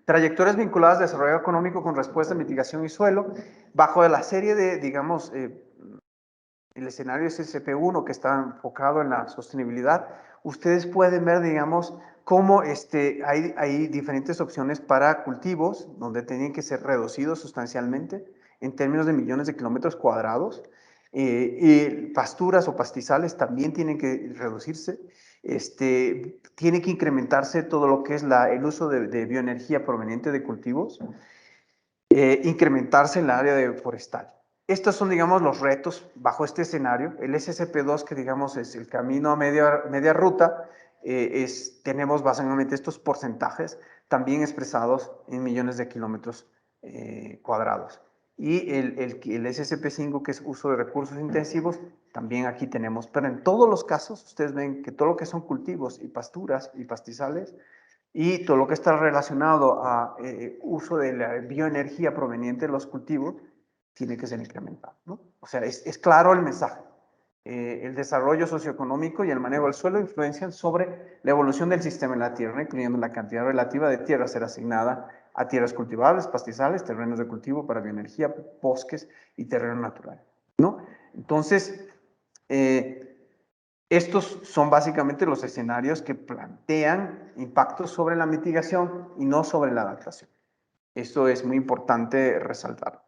Trayectorias vinculadas a desarrollo económico con respuesta, mitigación y suelo, bajo de la serie de, digamos, el escenario SSP1 que está enfocado en la sostenibilidad, ustedes pueden ver, digamos, cómo hay diferentes opciones para cultivos donde tienen que ser reducidos sustancialmente en términos de millones de kilómetros cuadrados, y pasturas o pastizales también tienen que reducirse. Tiene que incrementarse todo lo que es el uso de bioenergía proveniente de cultivos, incrementarse en el área forestal. Estos son, digamos, los retos bajo este escenario. El SSP2, que digamos es el camino a media ruta, tenemos básicamente estos porcentajes también expresados en millones de kilómetros cuadrados. Y el SSP5, que es uso de recursos intensivos, también aquí tenemos. Pero en todos los casos, ustedes ven que todo lo que son cultivos y pasturas y pastizales, y todo lo que está relacionado a uso de la bioenergía proveniente de los cultivos, tiene que ser incrementado, ¿no? O sea, es claro el mensaje. El desarrollo socioeconómico y el manejo del suelo influencian sobre la evolución del sistema en la tierra, incluyendo la cantidad relativa de tierra a ser asignada a tierras cultivables, pastizales, terrenos de cultivo para bioenergía, bosques y terreno natural, ¿no? Entonces, estos son básicamente los escenarios que plantean impactos sobre la mitigación y no sobre la adaptación. Esto es muy importante resaltar.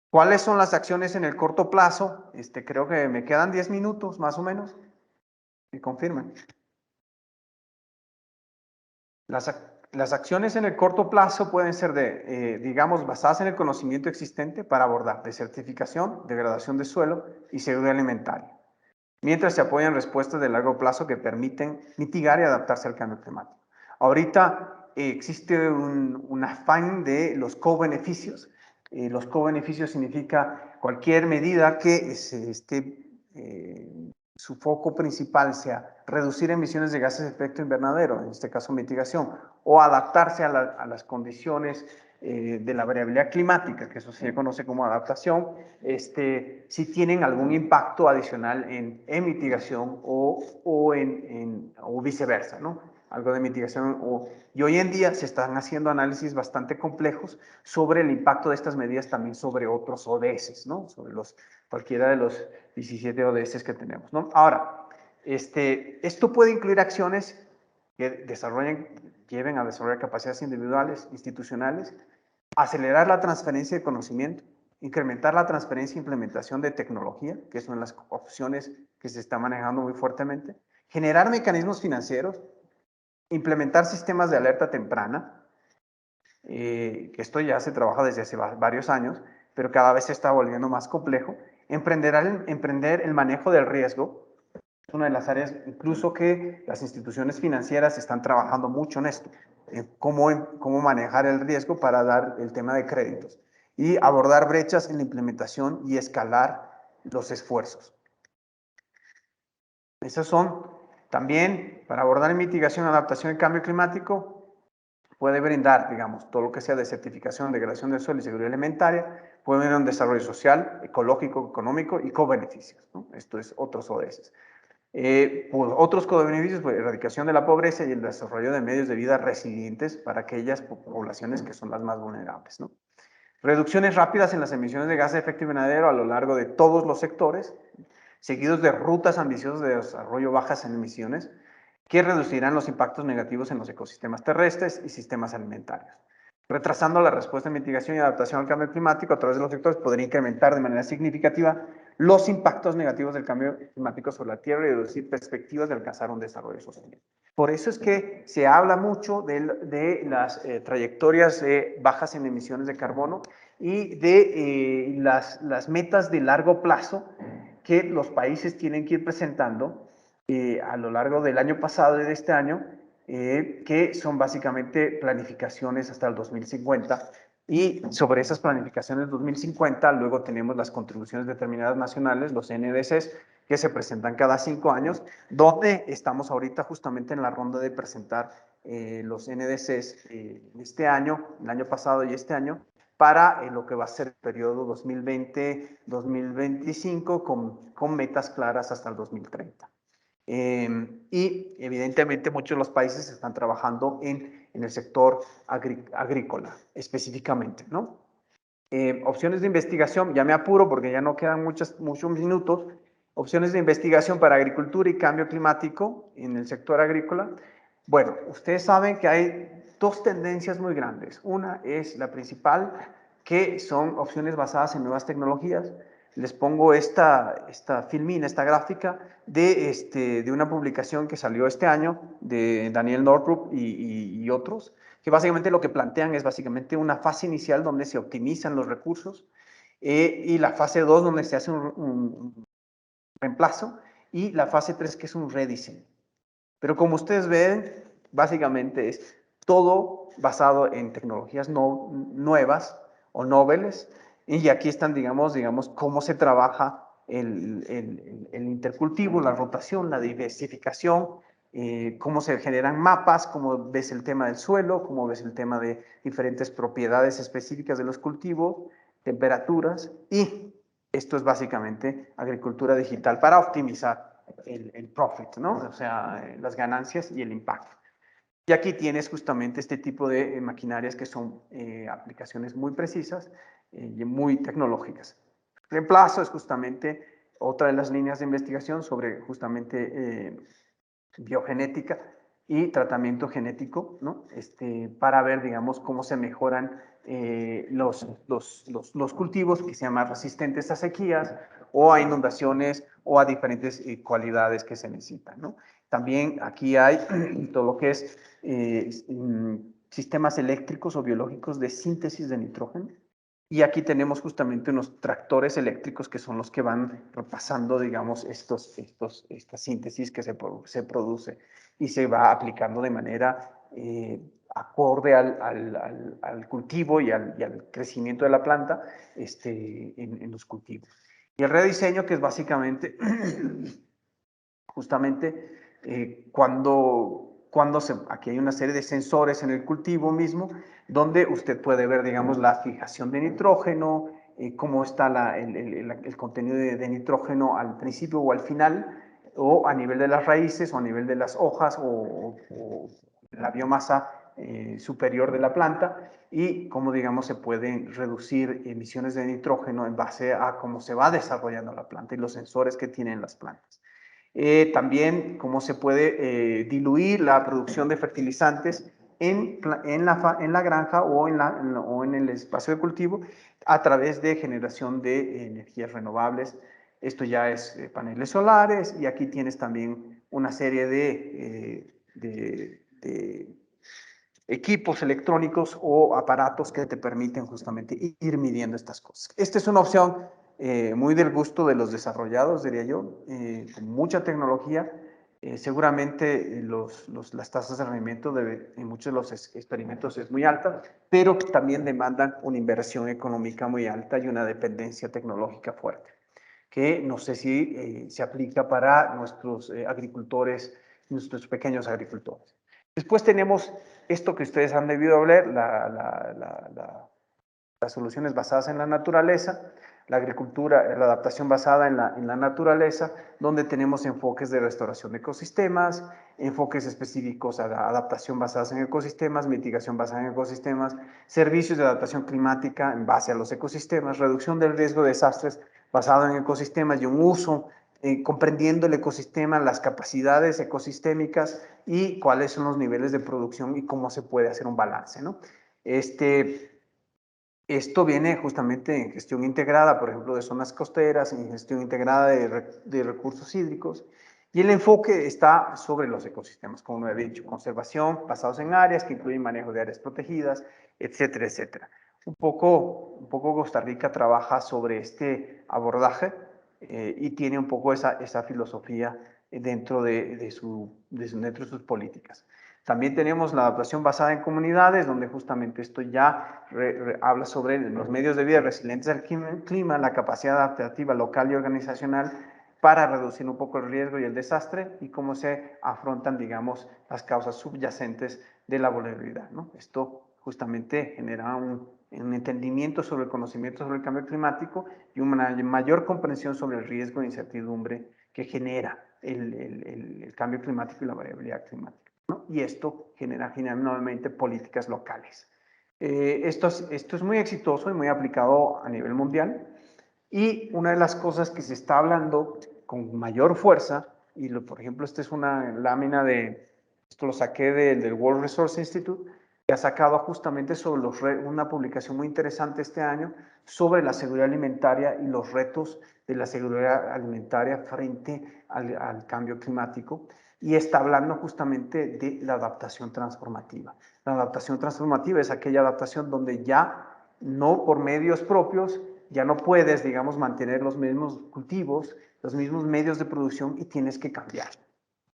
¿Cuáles son las acciones en el corto plazo? Creo que me quedan 10 minutos más o menos. Me confirman. Las acciones en el corto plazo pueden ser digamos, basadas en el conocimiento existente para abordar desertificación, degradación de suelo y seguridad alimentaria, mientras se apoyan respuestas de largo plazo que permiten mitigar y adaptarse al cambio climático. Ahorita existe un afán de los co-beneficios. Los co-beneficios significa cualquier medida que su foco principal sea reducir emisiones de gases de efecto invernadero, en este caso mitigación, o adaptarse a las condiciones de la variabilidad climática, que eso se conoce como adaptación, si tienen algún impacto adicional en mitigación o viceversa, ¿no? Algo de mitigación. Y hoy en día se están haciendo análisis bastante complejos sobre el impacto de estas medidas también sobre otros ODS, ¿no? Sobre cualquiera de los 17 ODS que tenemos, ¿no? Ahora, esto puede incluir acciones que lleven a desarrollar capacidades individuales, institucionales, acelerar la transferencia de conocimiento, incrementar la transferencia e implementación de tecnología, que son las opciones que se están manejando muy fuertemente, generar mecanismos financieros, implementar sistemas de alerta temprana, que esto ya se trabaja desde hace varios años, pero cada vez se está volviendo más complejo. Emprender el manejo del riesgo es una de las áreas, incluso que las instituciones financieras están trabajando mucho en esto, en cómo manejar el riesgo para dar el tema de créditos y abordar brechas en la implementación y escalar los esfuerzos. Esas son también, para abordar mitigación, adaptación y cambio climático, puede brindar, digamos, todo lo que sea de certificación, degradación del suelo y seguridad alimentaria, puede brindar un desarrollo social, ecológico, económico y co-beneficios, ¿no? Esto es otros ODS. Otros co-beneficios, pues, erradicación de la pobreza y el desarrollo de medios de vida resilientes para aquellas poblaciones que son las más vulnerables, ¿no? Reducciones rápidas en las emisiones de gases de efecto invernadero a lo largo de todos los sectores, seguidos de rutas ambiciosas de desarrollo bajas en emisiones, que reducirán los impactos negativos en los ecosistemas terrestres y sistemas alimentarios. Retrasando la respuesta en mitigación y adaptación al cambio climático a través de los sectores podría incrementar de manera significativa los impactos negativos del cambio climático sobre la Tierra y reducir perspectivas de alcanzar un desarrollo sostenible. Por eso es que se habla mucho de las trayectorias bajas en emisiones de carbono y de las metas de largo plazo que los países tienen que ir presentando a lo largo del año pasado y de este año, que son básicamente planificaciones hasta el 2050. Y sobre esas planificaciones 2050, luego tenemos las contribuciones determinadas nacionales, los NDCs, que se presentan cada 5 años, donde estamos ahorita justamente en la ronda de presentar los NDCs este año, el año pasado y este año, para lo que va a ser el periodo 2020-2025 con metas claras hasta el 2030. Y evidentemente muchos de los países están trabajando en el sector agrícola específicamente, ¿no? Opciones de investigación, ya me apuro porque ya no quedan muchos minutos. Opciones de investigación para agricultura y cambio climático en el sector agrícola. Bueno, ustedes saben que hay dos tendencias muy grandes. Una es la principal, que son opciones basadas en nuevas tecnologías. Les pongo esta filmina, esta gráfica de una publicación que salió este año de Daniel Northrup y otros, que básicamente lo que plantean es básicamente una fase inicial donde se optimizan los recursos y la fase 2 donde se hace un reemplazo y la fase 3 que es un rediseño. Pero como ustedes ven, básicamente es todo basado en tecnologías nuevas o noveles, y aquí están, digamos, cómo se trabaja el intercultivo, la rotación, la diversificación, cómo se generan mapas, cómo ves el tema del suelo, cómo ves el tema de diferentes propiedades específicas de los cultivos, temperaturas, y esto es básicamente agricultura digital para optimizar el profit, ¿no? O sea, las ganancias y el impacto. Y aquí tienes justamente este tipo de maquinarias que son aplicaciones muy precisas y muy tecnológicas. Reemplazo es justamente otra de las líneas de investigación sobre justamente biogenética y tratamiento genético, ¿no? Para ver, digamos, cómo se mejoran los cultivos que sean más resistentes a sequías o a inundaciones o a diferentes cualidades que se necesitan, ¿no? También aquí hay todo lo que es sistemas eléctricos o biológicos de síntesis de nitrógeno. Y aquí tenemos justamente unos tractores eléctricos que son los que van repasando, digamos, esta síntesis que se produce y se va aplicando de manera acorde al cultivo y al crecimiento de la planta en los cultivos. Y el rediseño, que es básicamente justamente aquí hay una serie de sensores en el cultivo mismo, donde usted puede ver, digamos, la fijación de nitrógeno, cómo está el contenido de nitrógeno al principio o al final, o a nivel de las raíces, o a nivel de las hojas, o la biomasa superior de la planta, y cómo, digamos, se pueden reducir emisiones de nitrógeno en base a cómo se va desarrollando la planta y los sensores que tienen las plantas. También cómo se puede diluir la producción de fertilizantes en la granja o en el espacio de cultivo a través de generación de energías renovables. Esto ya es paneles solares, y aquí tienes también una serie de equipos electrónicos o aparatos que te permiten justamente ir midiendo estas cosas. Esta es una opción muy del gusto de los desarrollados, diría yo, con mucha tecnología. Seguramente las tasas de rendimiento en muchos de los experimentos es muy alta, pero también demandan una inversión económica muy alta y una dependencia tecnológica fuerte, que no sé si se aplica para nuestros agricultores, nuestros pequeños agricultores. Después tenemos esto que ustedes han debido ver, las soluciones basadas en la naturaleza, la agricultura, la adaptación basada en la naturaleza, donde tenemos enfoques de restauración de ecosistemas, enfoques específicos a la adaptación basadas en ecosistemas, mitigación basada en ecosistemas, servicios de adaptación climática en base a los ecosistemas, reducción del riesgo de desastres basado en ecosistemas y un uso comprendiendo el ecosistema, las capacidades ecosistémicas y cuáles son los niveles de producción y cómo se puede hacer un balance, ¿no? Esto viene justamente en gestión integrada, por ejemplo, de zonas costeras, en gestión integrada de recursos hídricos, y el enfoque está sobre los ecosistemas, como lo he dicho, conservación, basados en áreas que incluyen manejo de áreas protegidas, etcétera, etcétera. Un poco Costa Rica trabaja sobre este abordaje y tiene un poco esa filosofía dentro de sus políticas. También tenemos la adaptación basada en comunidades, donde justamente esto ya habla sobre los medios de vida resilientes al clima, la capacidad adaptativa local y organizacional para reducir un poco el riesgo y el desastre y cómo se afrontan, digamos, las causas subyacentes de la vulnerabilidad, ¿no? Esto justamente genera un entendimiento sobre el conocimiento sobre el cambio climático y una mayor comprensión sobre el riesgo e incertidumbre que genera el cambio climático y la variabilidad climática, ¿no? Y esto genera nuevamente políticas locales. Esto es muy exitoso y muy aplicado a nivel mundial. Y una de las cosas que se está hablando con mayor fuerza, y por ejemplo, esta es una lámina esto lo saqué del World Resource Institute, que ha sacado justamente sobre una publicación muy interesante este año sobre la seguridad alimentaria y los retos de la seguridad alimentaria frente al cambio climático, y está hablando justamente de la adaptación transformativa. La adaptación transformativa es aquella adaptación donde ya no por medios propios, ya no puedes, digamos, mantener los mismos cultivos, los mismos medios de producción y tienes que cambiar.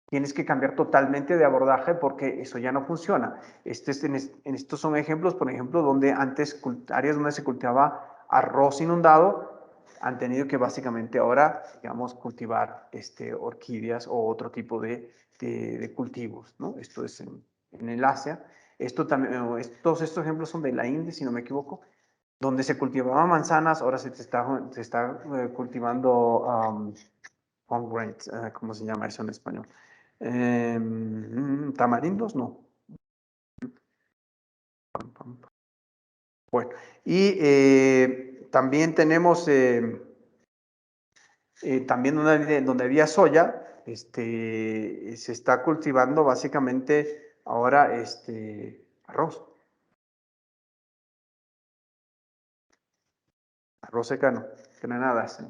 Tienes que cambiar totalmente de abordaje porque eso ya no funciona. Estos son ejemplos, por ejemplo, donde antes áreas donde se cultivaba arroz inundado han tenido que básicamente ahora, digamos, cultivar orquídeas o otro tipo de cultivos, ¿no? Esto es en el Asia. Todos estos ejemplos son de la India, si no me equivoco, donde se cultivaban manzanas, ahora se está cultivando pomegranates, ¿cómo se llama eso en español? Tamarindos, no. Bueno, y también tenemos, también donde había soya, se está cultivando básicamente ahora arroz. Arroz secano, granadas.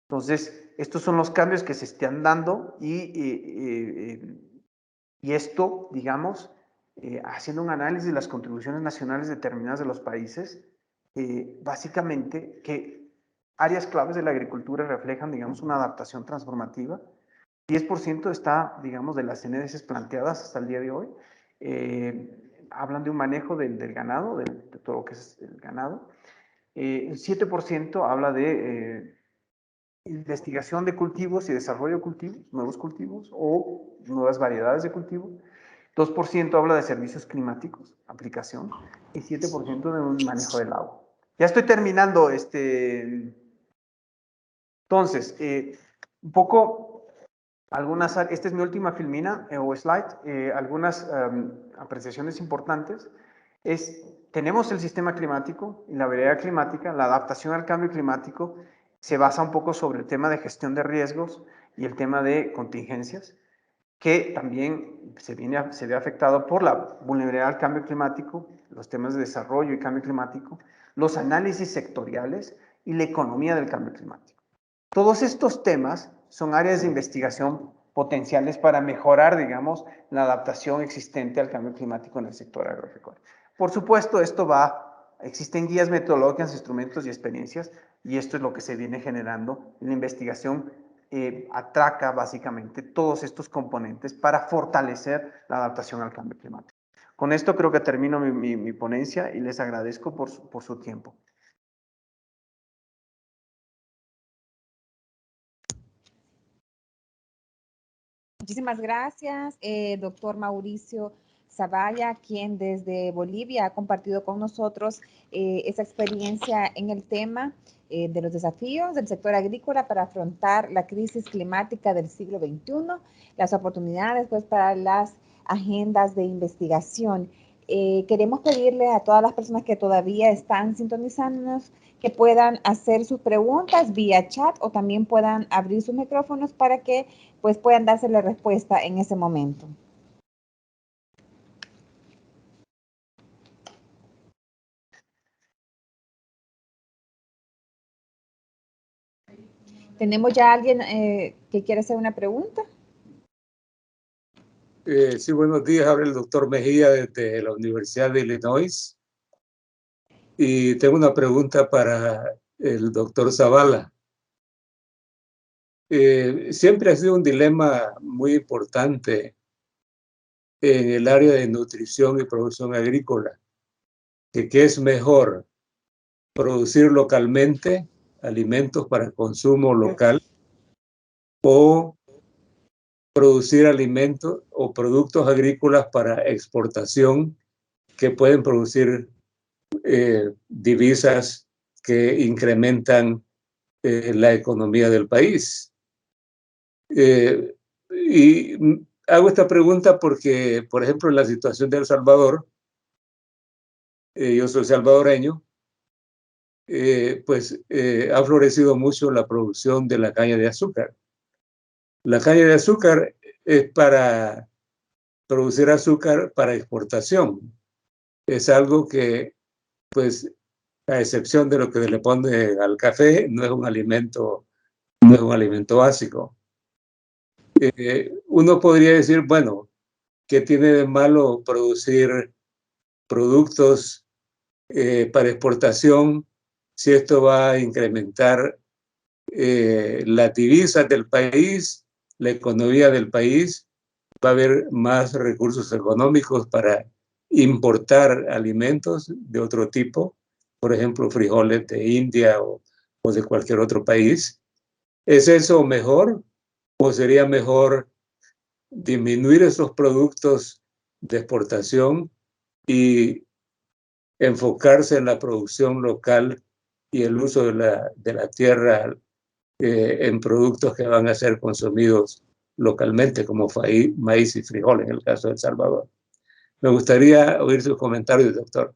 Entonces, estos son los cambios que se están dando y esto, digamos, haciendo un análisis de las contribuciones nacionales determinadas de los países, básicamente que áreas claves de la agricultura reflejan, digamos, una adaptación transformativa. 10% está, digamos, de las NDCs planteadas hasta el día de hoy. Hablan de un manejo del ganado, de todo lo que es el ganado. El 7% habla de investigación de cultivos y desarrollo de cultivos, nuevos cultivos o nuevas variedades de cultivos. 2% habla de servicios climáticos, aplicación, y 7% de un manejo del agua. Ya estoy terminando. Entonces, un poco, esta es mi última filmina o slide, algunas apreciaciones importantes. Tenemos el sistema climático y la variabilidad climática, la adaptación al cambio climático se basa un poco sobre el tema de gestión de riesgos y el tema de contingencias, que también se ve afectado por la vulnerabilidad al cambio climático, los temas de desarrollo y cambio climático, los análisis sectoriales y la economía del cambio climático. Todos estos temas son áreas de investigación potenciales para mejorar, digamos, la adaptación existente al cambio climático en el sector agropecuario. Por supuesto, existen guías metodológicas, instrumentos y experiencias, y esto es lo que se viene generando en la investigación. Atraca básicamente todos estos componentes para fortalecer la adaptación al cambio climático. Con esto creo que termino mi ponencia y les agradezco por su tiempo. Muchísimas gracias, doctor Mauricio Zavalla, quien desde Bolivia ha compartido con nosotros esa experiencia en el tema de los desafíos del sector agrícola para afrontar la crisis climática del siglo XXI, las oportunidades pues, para las agendas de investigación. queremos pedirle a todas las personas que todavía están sintonizándonos que puedan hacer sus preguntas vía chat o también puedan abrir sus micrófonos para que pues puedan darse la respuesta en ese momento. ¿Tenemos ya alguien que quiera hacer una pregunta? Sí, buenos días. Habla el doctor Mejía desde la Universidad de Illinois. Y tengo una pregunta para el doctor Zavala. Siempre ha sido un dilema muy importante en el área de nutrición y producción agrícola. ¿Qué es mejor? ¿Producir localmente alimentos para consumo local o producir alimentos o productos agrícolas para exportación que pueden producir divisas que incrementan la economía del país? Y hago esta pregunta porque, por ejemplo, en la situación de El Salvador, yo soy salvadoreño, ha florecido mucho la producción de la caña de azúcar. La caña de azúcar es para producir azúcar para exportación. Es algo que, pues, a excepción de lo que le pone al café, no es un alimento básico. Uno podría decir, bueno, ¿qué tiene de malo producir productos para exportación si esto va a incrementar las divisas del país, la economía del país? Va a haber más recursos económicos para importar alimentos de otro tipo, por ejemplo, frijoles de India o de cualquier otro país. ¿Es eso mejor o sería mejor disminuir esos productos de exportación y enfocarse en la producción local y el uso de la tierra en productos que van a ser consumidos localmente, como maíz y frijol en el caso de El Salvador? Me gustaría oír sus comentarios, doctor.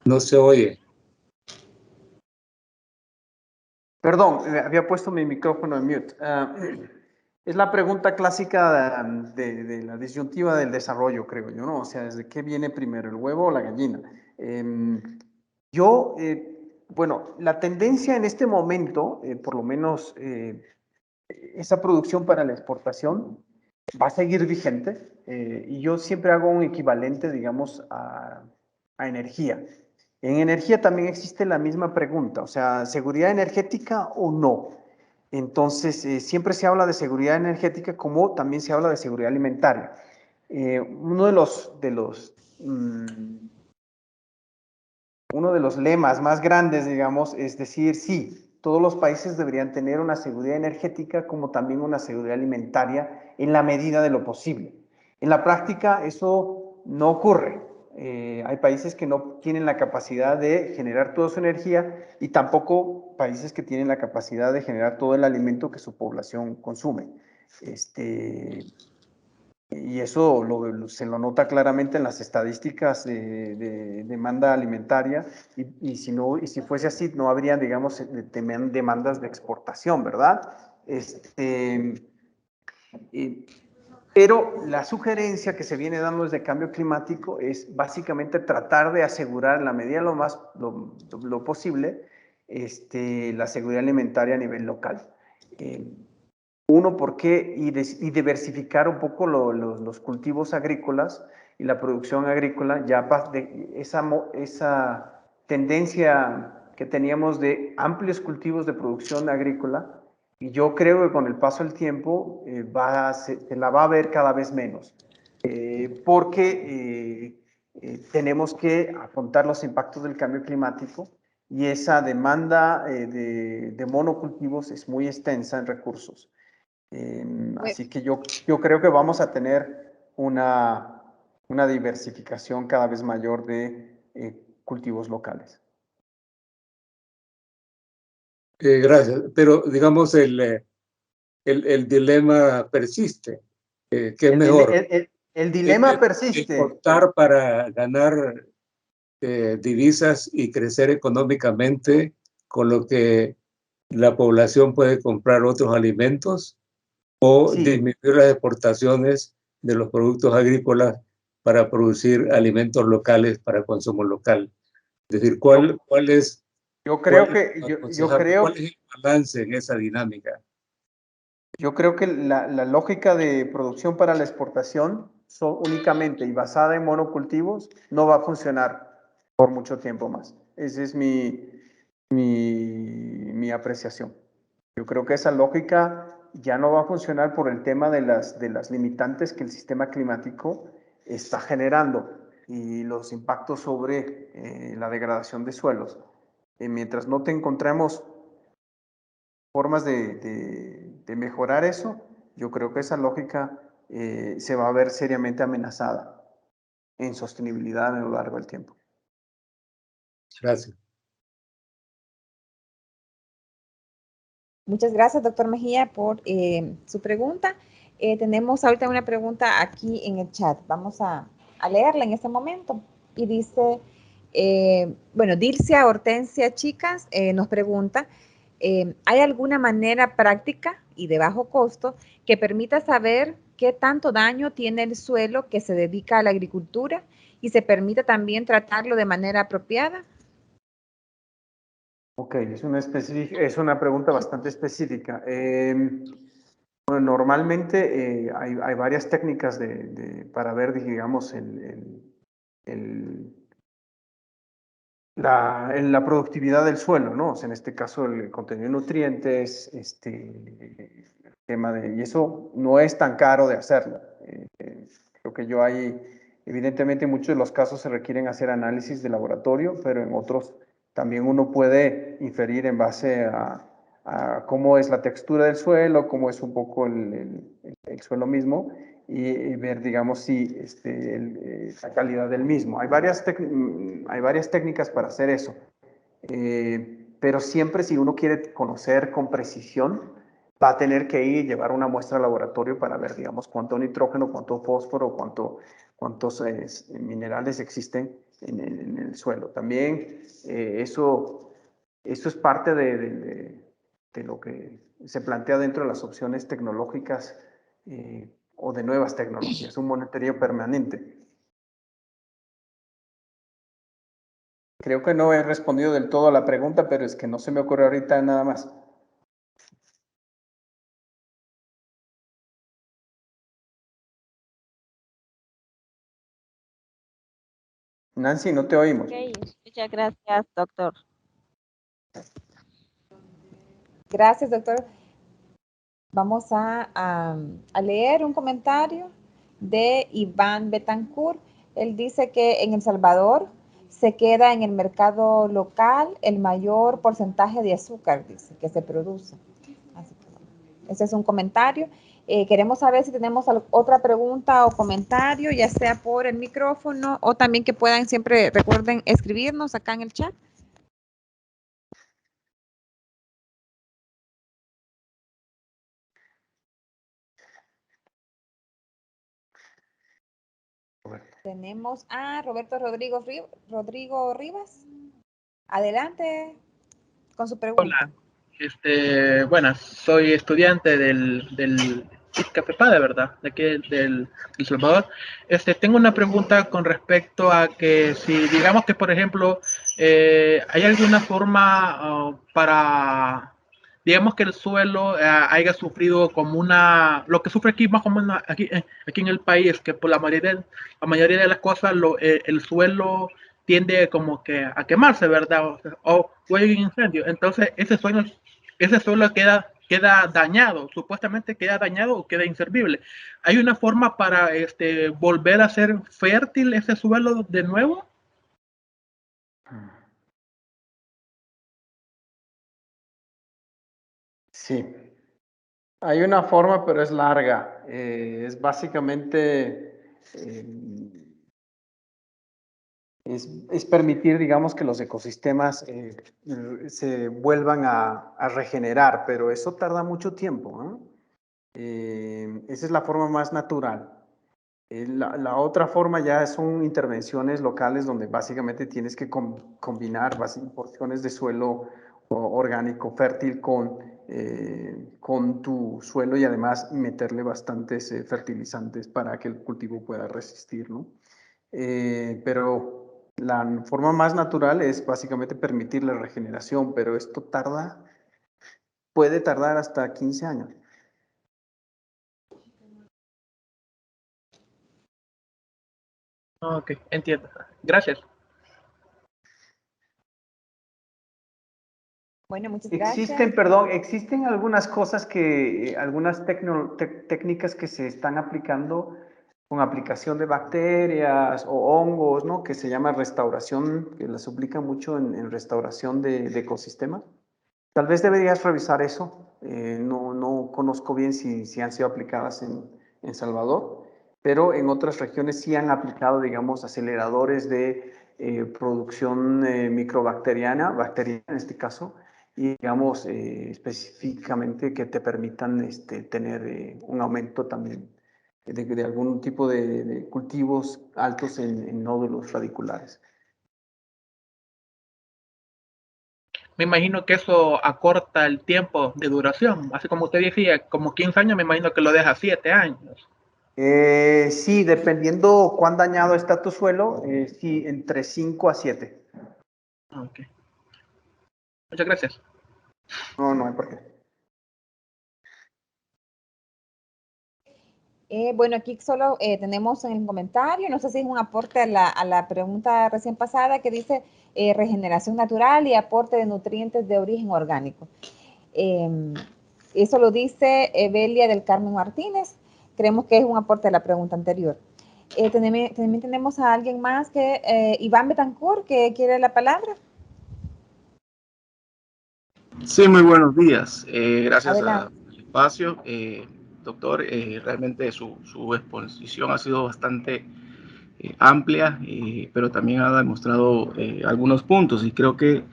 No se oye. Perdón, había puesto mi micrófono en mute. Es la pregunta clásica de la disyuntiva del desarrollo, creo yo, ¿no? O sea, ¿desde qué viene primero, el huevo o la gallina? Bueno, la tendencia en este momento, por lo menos esa producción para la exportación, va a seguir vigente y yo siempre hago un equivalente, digamos, a energía. En energía también existe la misma pregunta, o sea, ¿seguridad energética o no? Entonces, siempre se habla de seguridad energética como también se habla de seguridad alimentaria. Uno de los lemas más grandes, digamos, es decir, sí, todos los países deberían tener una seguridad energética como también una seguridad alimentaria en la medida de lo posible. En la práctica eso no ocurre. Hay países que no tienen la capacidad de generar toda su energía y tampoco países que tienen la capacidad de generar todo el alimento que su población consume. Y eso se lo nota claramente en las estadísticas de demanda alimentaria y si fuese así no habría, digamos, demandas de exportación, ¿verdad? Pero la sugerencia que se viene dando desde cambio climático es básicamente tratar de asegurar en la medida lo posible la seguridad alimentaria a nivel local. Uno, ¿por qué? Y diversificar un poco los cultivos agrícolas y la producción agrícola, ya de esa tendencia que teníamos de amplios cultivos de producción agrícola, y yo creo que con el paso del tiempo se la va a ver cada vez menos, porque tenemos que afrontar los impactos del cambio climático y esa demanda de monocultivos es muy extensa en recursos. Así que yo creo que vamos a tener una diversificación cada vez mayor de cultivos locales. Gracias. Pero digamos, el dilema persiste. ¿Qué es mejor? El dilema persiste. Exportar para ganar divisas y crecer económicamente, con lo que la población puede comprar otros alimentos, o Sí. disminuir las exportaciones de los productos agrícolas para producir alimentos locales para consumo local. Es decir, ¿cuál es ¿Cuál es el balance en esa dinámica? Yo creo que la lógica de producción para la exportación únicamente y basada en monocultivos no va a funcionar por mucho tiempo más. Esa es mi apreciación. Yo creo que esa lógica ya no va a funcionar por el tema de las limitantes que el sistema climático está generando y los impactos sobre la degradación de suelos. Mientras no te encontremos formas de mejorar eso, yo creo que esa lógica se va a ver seriamente amenazada en sostenibilidad a lo largo del tiempo. Gracias. Muchas gracias, doctor Mejía, por su pregunta. Tenemos ahorita una pregunta aquí en el chat. Vamos a leerla en este momento. Y dice, bueno, Dilcia Hortensia Chicas nos pregunta, ¿hay alguna manera práctica y de bajo costo que permita saber qué tanto daño tiene el suelo que se dedica a la agricultura y se permita también tratarlo de manera apropiada? Ok, es una pregunta bastante específica. Bueno, normalmente hay varias técnicas para ver, digamos, la productividad del suelo, ¿no? O sea, en este caso, el contenido de nutrientes, el tema y eso no es tan caro de hacerlo. Creo que evidentemente en muchos de los casos se requieren hacer análisis de laboratorio, pero en otros también uno puede inferir en base a cómo es la textura del suelo, cómo es un poco el suelo mismo, y ver, digamos, si la calidad del mismo. Hay varias técnicas para hacer eso, pero siempre si uno quiere conocer con precisión, va a tener que ir y llevar una muestra al laboratorio para ver, digamos, cuánto nitrógeno, cuánto fósforo, cuántos minerales existen en el suelo. También eso es parte de lo que se plantea dentro de las opciones tecnológicas o de nuevas tecnologías, un monitoreo permanente. Creo que no he respondido del todo a la pregunta, pero es que no se me ocurre ahorita nada más. Nancy, no te oímos. Ok, muchas gracias, doctor. Gracias, doctor. Vamos a leer un comentario de Iván Betancourt. Él dice que en El Salvador se queda en el mercado local el mayor porcentaje de azúcar, dice, que se produce. Así que, ese es un comentario. Queremos saber si tenemos otra pregunta o comentario, ya sea por el micrófono o también que puedan siempre, recuerden, escribirnos acá en el chat. Tenemos a Roberto Rodrigo Rivas. Adelante con su pregunta. Hola, buenas, soy estudiante del ITCAPEPA, de verdad, de aquí del Salvador. Tengo una pregunta con respecto a que si digamos que, por ejemplo, hay alguna forma para, digamos que el suelo haya sufrido como lo que sufre aquí más o menos aquí en el país, que por la mayoría de las cosas el suelo tiende como que a quemarse, ¿verdad? O hay un incendio. Entonces, ese suelo queda dañado, supuestamente queda dañado o queda inservible. ¿Hay una forma para volver a ser fértil ese suelo de nuevo? Sí, hay una forma, pero es larga. Es básicamente es permitir, digamos, que los ecosistemas se vuelvan a regenerar, pero eso tarda mucho tiempo, ¿no? Esa es la forma más natural. La otra forma ya son intervenciones locales donde básicamente tienes que combinar porciones de suelo orgánico fértil con tu suelo y además meterle bastantes fertilizantes para que el cultivo pueda resistir, ¿no? Pero la forma más natural es básicamente permitir la regeneración, pero esto puede tardar hasta 15 años. Ok, entiendo. Gracias. Bueno, muchas gracias. Existen algunas cosas algunas técnicas que se están aplicando con aplicación de bacterias o hongos, ¿no? Que se llama restauración, que las aplican mucho en restauración de ecosistemas. Tal vez deberías revisar eso. No conozco bien si han sido aplicadas en Salvador, pero en otras regiones sí han aplicado, digamos, aceleradores de producción bacteriana en este caso, y digamos específicamente que te permitan tener un aumento también de algún tipo de cultivos altos en nódulos radiculares. Me imagino que eso acorta el tiempo de duración. Así como usted decía, como 15 años, me imagino que lo deja 7 años. Sí, dependiendo cuán dañado está tu suelo, sí, entre 5 a 7. Ok. Muchas gracias. No hay por qué. Bueno, aquí solo tenemos en el comentario, no sé si es un aporte a la pregunta recién pasada que dice regeneración natural y aporte de nutrientes de origen orgánico. Eso lo dice Evelia del Carmen Martínez. Creemos que es un aporte a la pregunta anterior. También tenemos a alguien más que Iván Betancourt, que quiere la palabra. Sí, muy buenos días. Gracias al Adelante. espacio. Doctor, realmente su exposición ha sido bastante amplia, pero también ha demostrado algunos puntos y creo que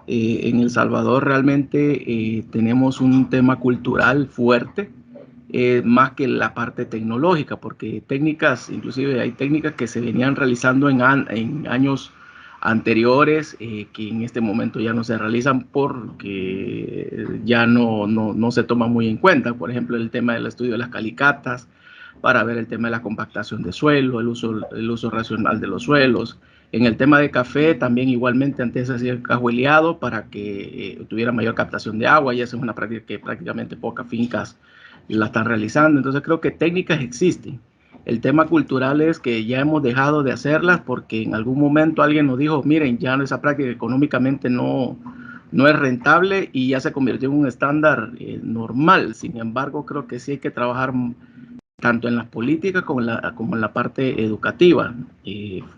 en El Salvador realmente tenemos un tema cultural fuerte, más que la parte tecnológica, porque técnicas, inclusive hay técnicas que se venían realizando en años anteriores que en este momento ya no se realizan porque ya no se toma muy en cuenta. Por ejemplo, el tema del estudio de las calicatas, para ver el tema de la compactación de suelo, el uso racional de los suelos. En el tema de café, también igualmente antes se hacía cajueleado para que tuviera mayor captación de agua, y esa es una práctica que prácticamente pocas fincas la están realizando. Entonces creo que técnicas existen. El tema cultural es que ya hemos dejado de hacerlas porque en algún momento alguien nos dijo, miren, ya esa práctica económicamente no es rentable y ya se convirtió en un estándar normal. Sin embargo, creo que sí hay que trabajar tanto en las políticas como en la parte educativa,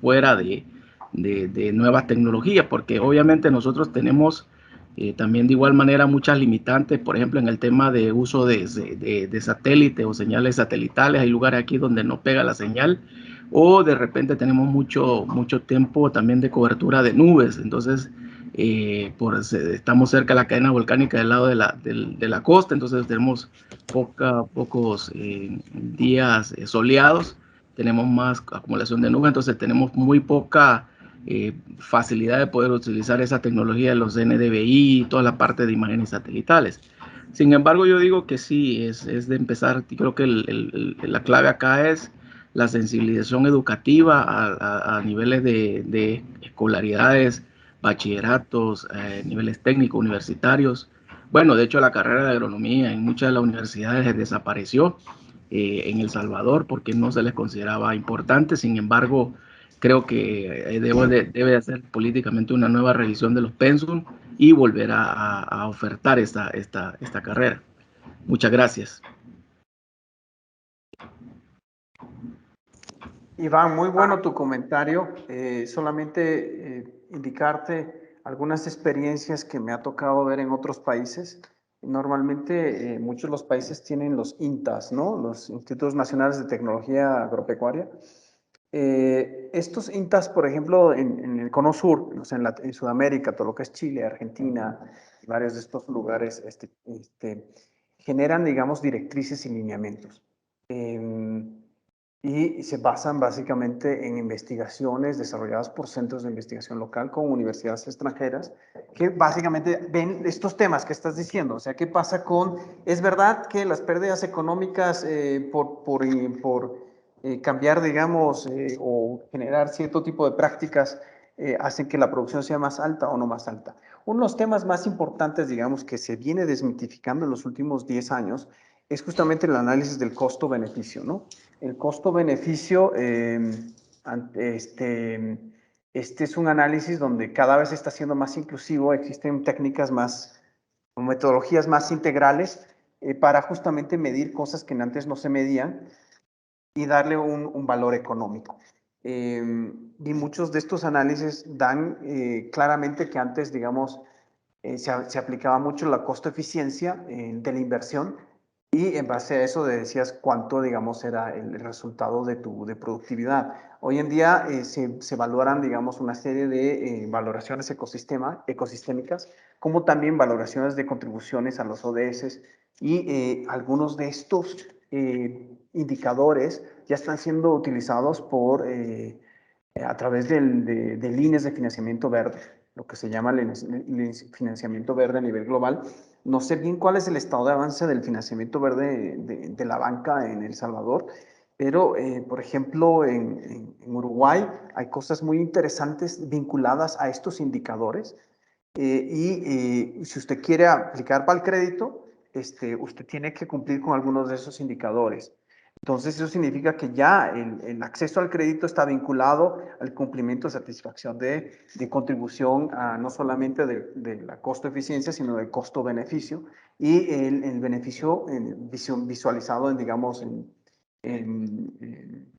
fuera de nuevas tecnologías, porque obviamente nosotros tenemos también de igual manera muchas limitantes, por ejemplo, en el tema de uso de satélite o señales satelitales. Hay lugares aquí donde no pega la señal, o de repente tenemos mucho tiempo también de cobertura de nubes. Entonces, estamos cerca de la cadena volcánica del lado de la costa, entonces tenemos pocos días soleados, tenemos más acumulación de nubes, entonces tenemos muy poca facilidad de poder utilizar esa tecnología de los NDVI y toda la parte de imágenes satelitales. Sin embargo, yo digo que sí, es de empezar. Creo que la clave acá es la sensibilización educativa a niveles de escolaridades, bachilleratos, niveles técnicos, universitarios. Bueno, de hecho la carrera de agronomía en muchas de las universidades desapareció en El Salvador porque no se les consideraba importante. Sin embargo, creo que debe hacer políticamente una nueva revisión de los pensum y volver a ofertar esta carrera. Muchas gracias. Iván, muy bueno tu comentario. Solamente indicarte algunas experiencias que me ha tocado ver en otros países. Normalmente muchos de los países tienen los INTAs, ¿no? Los Institutos Nacionales de Tecnología Agropecuaria. Estos INTAs, por ejemplo, en el Cono Sur, o sea, en Sudamérica, todo lo que es Chile, Argentina, varios de estos lugares generan, digamos, directrices y lineamientos. Y se basan básicamente en investigaciones desarrolladas por centros de investigación local con universidades extranjeras que básicamente ven estos temas que estás diciendo. O sea, ¿qué pasa con... Es verdad que las pérdidas económicas por cambiar, digamos, o generar cierto tipo de prácticas hacen que la producción sea más alta o no más alta. Uno de los temas más importantes, digamos, que se viene desmitificando en los últimos 10 años es justamente el análisis del costo-beneficio, ¿no? El costo-beneficio, este es un análisis donde cada vez está siendo más inclusivo, existen técnicas más, metodologías más integrales para justamente medir cosas que antes no se medían y darle un valor económico. Y muchos de estos análisis dan claramente que antes, digamos, se aplicaba mucho la costo-eficiencia de la inversión y en base a eso decías cuánto, digamos, era el resultado de tu productividad. Hoy en día se valoran, digamos, una serie de valoraciones ecosistémicas, como también valoraciones de contribuciones a los ODS y algunos de estos indicadores ya están siendo utilizados a través de líneas de financiamiento verde, lo que se llama el financiamiento verde a nivel global. No sé bien cuál es el estado de avance del financiamiento verde de la banca en El Salvador, pero, por ejemplo, en Uruguay hay cosas muy interesantes vinculadas a estos indicadores. Y si usted quiere aplicar para el crédito, usted tiene que cumplir con algunos de esos indicadores. Entonces, eso significa que ya el acceso al crédito está vinculado al cumplimiento de satisfacción de contribución no solamente de la costo-eficiencia, sino del costo-beneficio y el beneficio visualizado digamos, en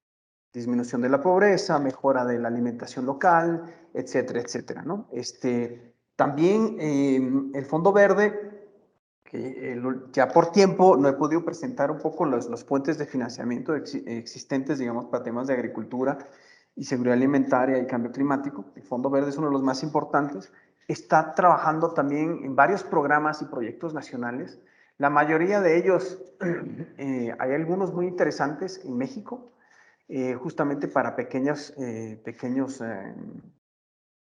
disminución de la pobreza, mejora de la alimentación local, etcétera, etcétera, ¿no? También el Fondo Verde, que ya por tiempo no he podido presentar un poco los puentes de financiamiento existentes, digamos, para temas de agricultura y seguridad alimentaria y cambio climático. El Fondo Verde es uno de los más importantes. Está trabajando también en varios programas y proyectos nacionales. La mayoría de ellos, hay algunos muy interesantes en México, justamente para pequeños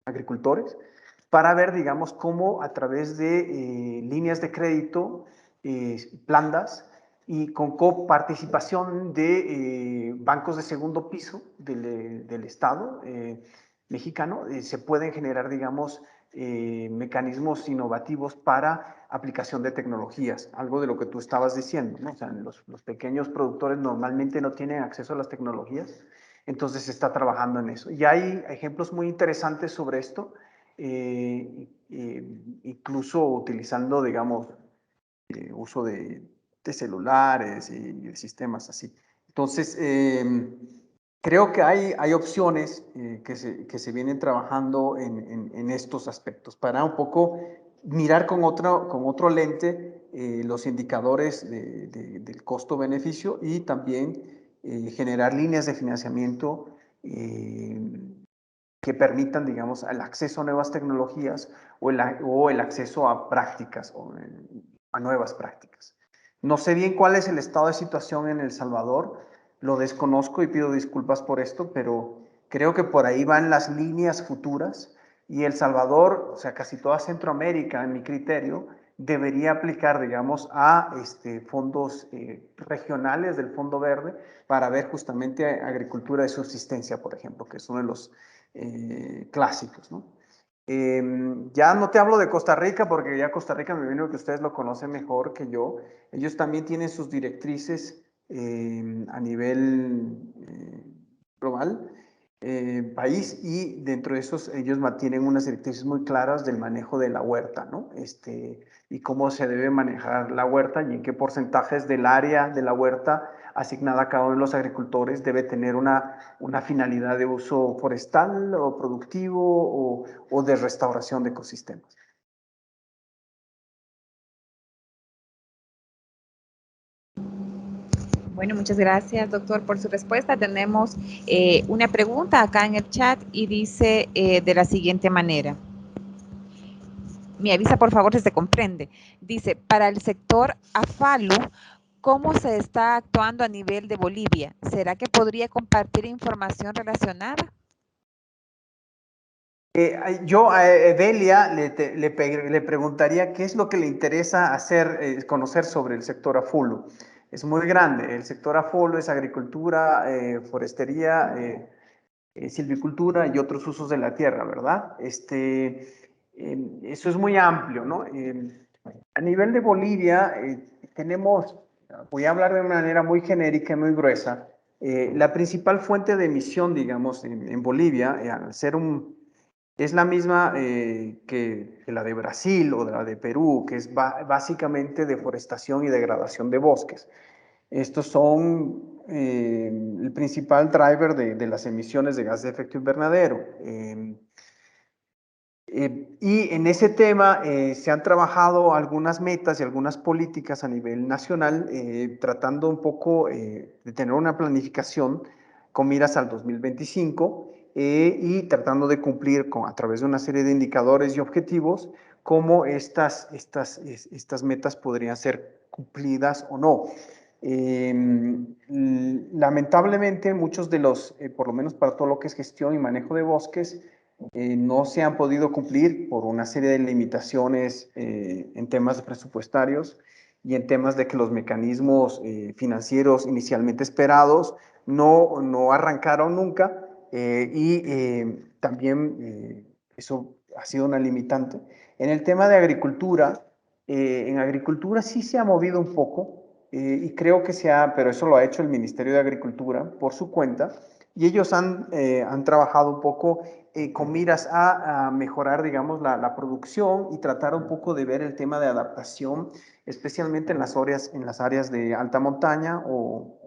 agricultores, para ver, digamos, cómo a través de líneas de crédito blandas y con coparticipación de bancos de segundo piso del Estado mexicano, se pueden generar, digamos, mecanismos innovativos para aplicación de tecnologías, algo de lo que tú estabas diciendo, ¿no? O sea, los pequeños productores normalmente no tienen acceso a las tecnologías, entonces se está trabajando en eso. Y hay ejemplos muy interesantes sobre esto, incluso utilizando, digamos, uso de celulares y de sistemas así. Entonces, creo que hay opciones que se vienen trabajando en estos aspectos para un poco mirar con otro lente los indicadores del costo-beneficio y también generar líneas de financiamiento que permitan, digamos, el acceso a nuevas tecnologías o el acceso a prácticas o a nuevas prácticas. No sé bien cuál es el estado de situación en El Salvador, lo desconozco y pido disculpas por esto, pero creo que por ahí van las líneas futuras y El Salvador, o sea, casi toda Centroamérica, en mi criterio, debería aplicar, digamos, a fondos regionales del Fondo Verde para ver justamente agricultura de subsistencia, por ejemplo, que es uno de los clásicos, ¿no? Ya no te hablo de Costa Rica, porque ya Costa Rica me imagino que ustedes lo conocen mejor que yo. Ellos también tienen sus directrices a nivel global, país, y dentro de esos ellos tienen unas directrices muy claras del manejo de la huerta, ¿no? Y cómo se debe manejar la huerta y en qué porcentajes del área de la huerta asignada a cada uno de los agricultores debe tener una finalidad de uso forestal o productivo o de restauración de ecosistemas. Bueno, muchas gracias, doctor, por su respuesta. Tenemos una pregunta acá en el chat y dice de la siguiente manera. Me avisa, por favor, si se comprende. Dice, para el sector AFALU, ¿cómo se está actuando a nivel de Bolivia? ¿Será que podría compartir información relacionada? Yo a Evelia le preguntaría qué es lo que le interesa hacer, conocer sobre el sector AFULU. Es muy grande. El sector AFULU es agricultura, forestería, silvicultura y otros usos de la tierra, ¿verdad? Eso es muy amplio, ¿no? A nivel de Bolivia, tenemos, voy a hablar de una manera muy genérica y muy gruesa, la principal fuente de emisión, digamos, en Bolivia, al ser es la misma que la de Brasil o de la de Perú, que es básicamente deforestación y degradación de bosques. Estos son el principal driver de las emisiones de gas de efecto invernadero. Y en ese tema se han trabajado algunas metas y algunas políticas a nivel nacional, tratando un poco de tener una planificación con miras al 2025 y tratando de cumplir a través de una serie de indicadores y objetivos cómo estas metas podrían ser cumplidas o no. Lamentablemente, muchos de los, por lo menos para todo lo que es gestión y manejo de bosques, no se han podido cumplir por una serie de limitaciones en temas presupuestarios y en temas de que los mecanismos financieros inicialmente esperados no arrancaron nunca también eso ha sido una limitante. En el tema de agricultura, en agricultura sí se ha movido un poco y creo que pero eso lo ha hecho el Ministerio de Agricultura por su cuenta y ellos han trabajado un poco con miras a mejorar, digamos, la producción y tratar un poco de ver el tema de adaptación, especialmente en las áreas de alta montaña o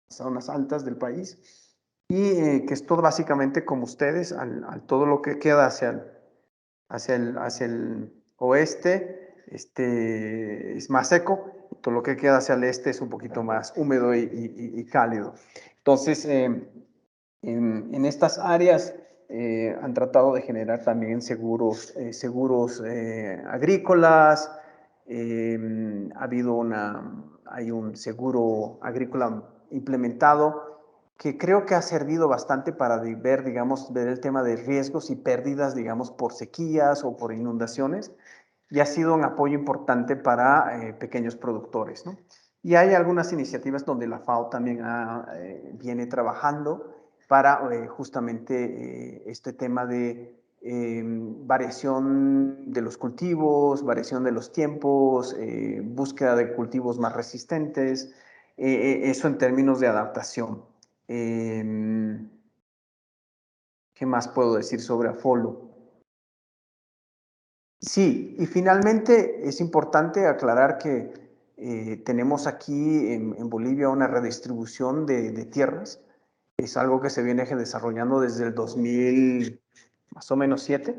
zonas altas del país, y que es todo básicamente como ustedes, todo lo que queda hacia el oeste, es más seco, todo lo que queda hacia el este es un poquito más húmedo y cálido. Entonces, en estas áreas han tratado de generar también seguros agrícolas. Hay un seguro agrícola implementado que creo que ha servido bastante para ver el tema de riesgos y pérdidas, digamos, por sequías o por inundaciones, y ha sido un apoyo importante para pequeños productores, ¿no? Y hay algunas iniciativas donde la FAO también viene trabajando para justamente este tema de variación de los cultivos, variación de los tiempos, búsqueda de cultivos más resistentes, eso en términos de adaptación. ¿Qué más puedo decir sobre AFOLU? Sí, y finalmente es importante aclarar que tenemos aquí en Bolivia una redistribución de tierras. Es algo que se viene desarrollando desde el 2000, más o menos 7.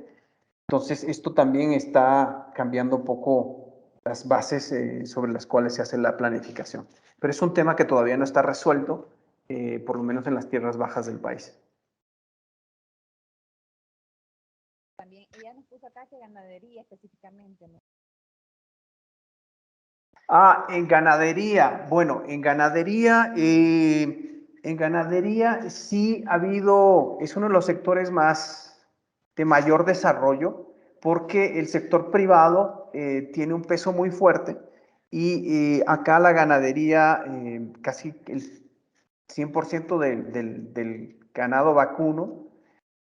Entonces, esto también está cambiando un poco las bases sobre las cuales se hace la planificación. Pero es un tema que todavía no está resuelto, por lo menos en las tierras bajas del país. También ella nos puso acá que ganadería específicamente, ¿no? En ganadería. Bueno, en ganadería sí ha habido, es uno de los sectores de mayor desarrollo, porque el sector privado tiene un peso muy fuerte y acá la ganadería, casi el 100% del ganado vacuno,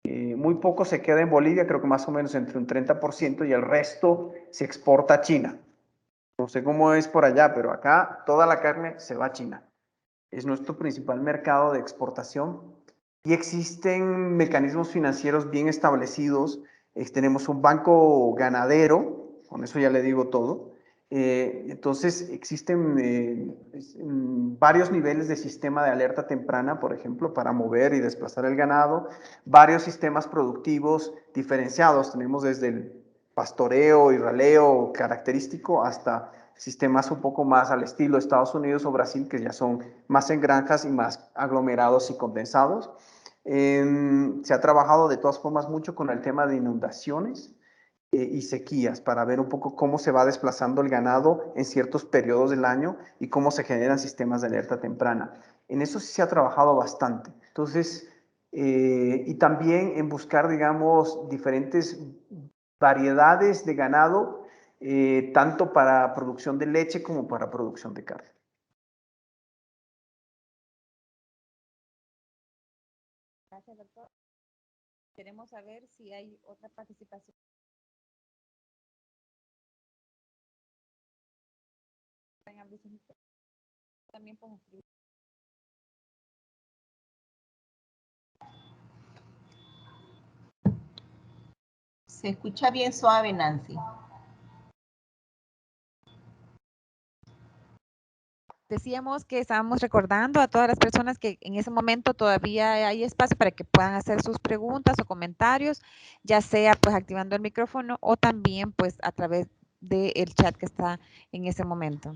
muy poco se queda en Bolivia, creo que más o menos entre un 30%, y el resto se exporta a China. No sé cómo es por allá, pero acá toda la carne se va a China. Es nuestro principal mercado de exportación y existen mecanismos financieros bien establecidos. Tenemos un banco ganadero, con eso ya le digo todo. Entonces existen varios niveles de sistema de alerta temprana, por ejemplo, para mover y desplazar el ganado, varios sistemas productivos diferenciados. Tenemos desde el pastoreo y raleo característico hasta sistemas un poco más al estilo Estados Unidos o Brasil, que ya son más en granjas y más aglomerados y condensados. Se ha trabajado de todas formas mucho con el tema de inundaciones y sequías para ver un poco cómo se va desplazando el ganado en ciertos periodos del año y cómo se generan sistemas de alerta temprana. En eso sí se ha trabajado bastante. Entonces, y también en buscar, digamos, diferentes variedades de ganado, tanto para producción de leche como para producción de carne. Gracias, doctor. Queremos saber si hay otra participación. También podemos escribir. Se escucha bien suave, Nancy. Decíamos que estábamos recordando a todas las personas que en ese momento todavía hay espacio para que puedan hacer sus preguntas o comentarios, ya sea pues activando el micrófono o también pues a través del chat que está en ese momento.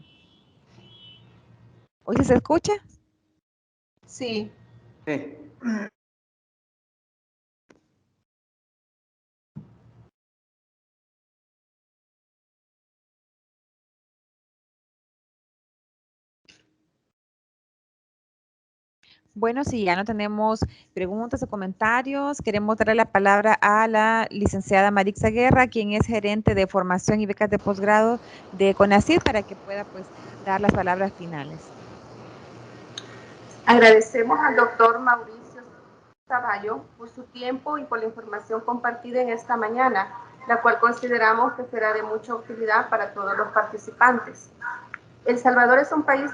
¿Hoy se escucha? Sí. Sí. Bueno, si ya no tenemos preguntas o comentarios, queremos darle la palabra a la licenciada Marixa Guerra, quien es gerente de formación y becas de posgrado de CONACYT, para que pueda pues dar las palabras finales. Agradecemos al doctor Mauricio Zavallo por su tiempo y por la información compartida en esta mañana, la cual consideramos que será de mucha utilidad para todos los participantes. El Salvador es un país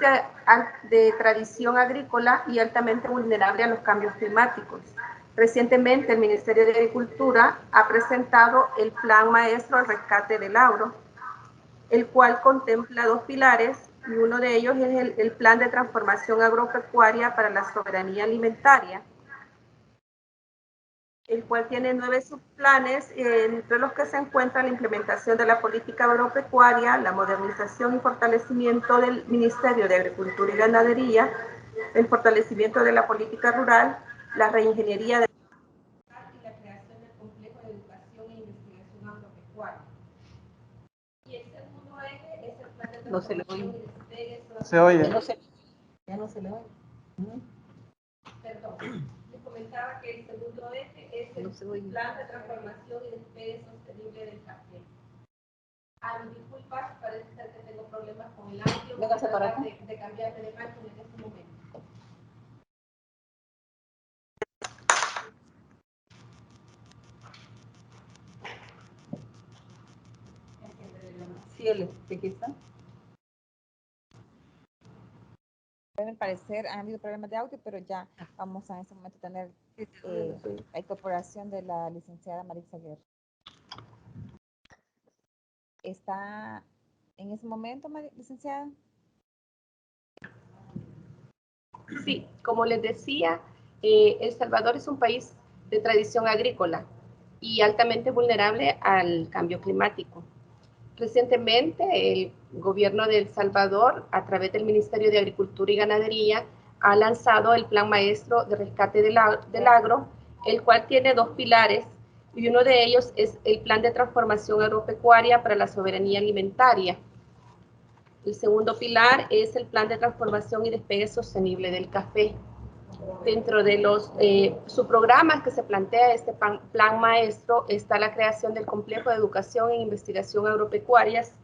de tradición agrícola y altamente vulnerable a los cambios climáticos. Recientemente, el Ministerio de Agricultura ha presentado el Plan Maestro al Rescate del Agro, el cual contempla 2 pilares, y uno de ellos es el Plan de Transformación Agropecuaria para la Soberanía Alimentaria, el cual tiene 9 subplanes, entre los que se encuentra la implementación de la política agropecuaria, la modernización y fortalecimiento del Ministerio de Agricultura y Ganadería, el fortalecimiento de la política rural, la reingeniería de y la creación del complejo de educación e investigación agropecuaria. Y el segundo eje es el plan de transformación y despegue. Se oye. Ya no se le oye. Perdón. Les comentaba que el segundo eje es el plan de transformación y despegue sostenible del café. Mis disculpas, parece ser que tengo problemas con el audio. Voy a tratar de cambiarme de página en este momento. Sí, el aquí está. Pueden parecer, han habido problemas de audio, pero ya vamos a en este momento tener la incorporación de la licenciada Marixa Guerra. ¿Está en ese momento, licenciada? Sí, como les decía, El Salvador es un país de tradición agrícola y altamente vulnerable al cambio climático. Recientemente, el gobierno de El Salvador, a través del Ministerio de Agricultura y Ganadería, ha lanzado el Plan Maestro de Rescate del Agro, el cual tiene 2 pilares, y uno de ellos es el Plan de Transformación Agropecuaria para la Soberanía Alimentaria. El segundo pilar es el Plan de Transformación y Despegue Sostenible del Café. Dentro de los subprogramas que se plantea este plan maestro está la creación del complejo de educación e investigación agropecuarias,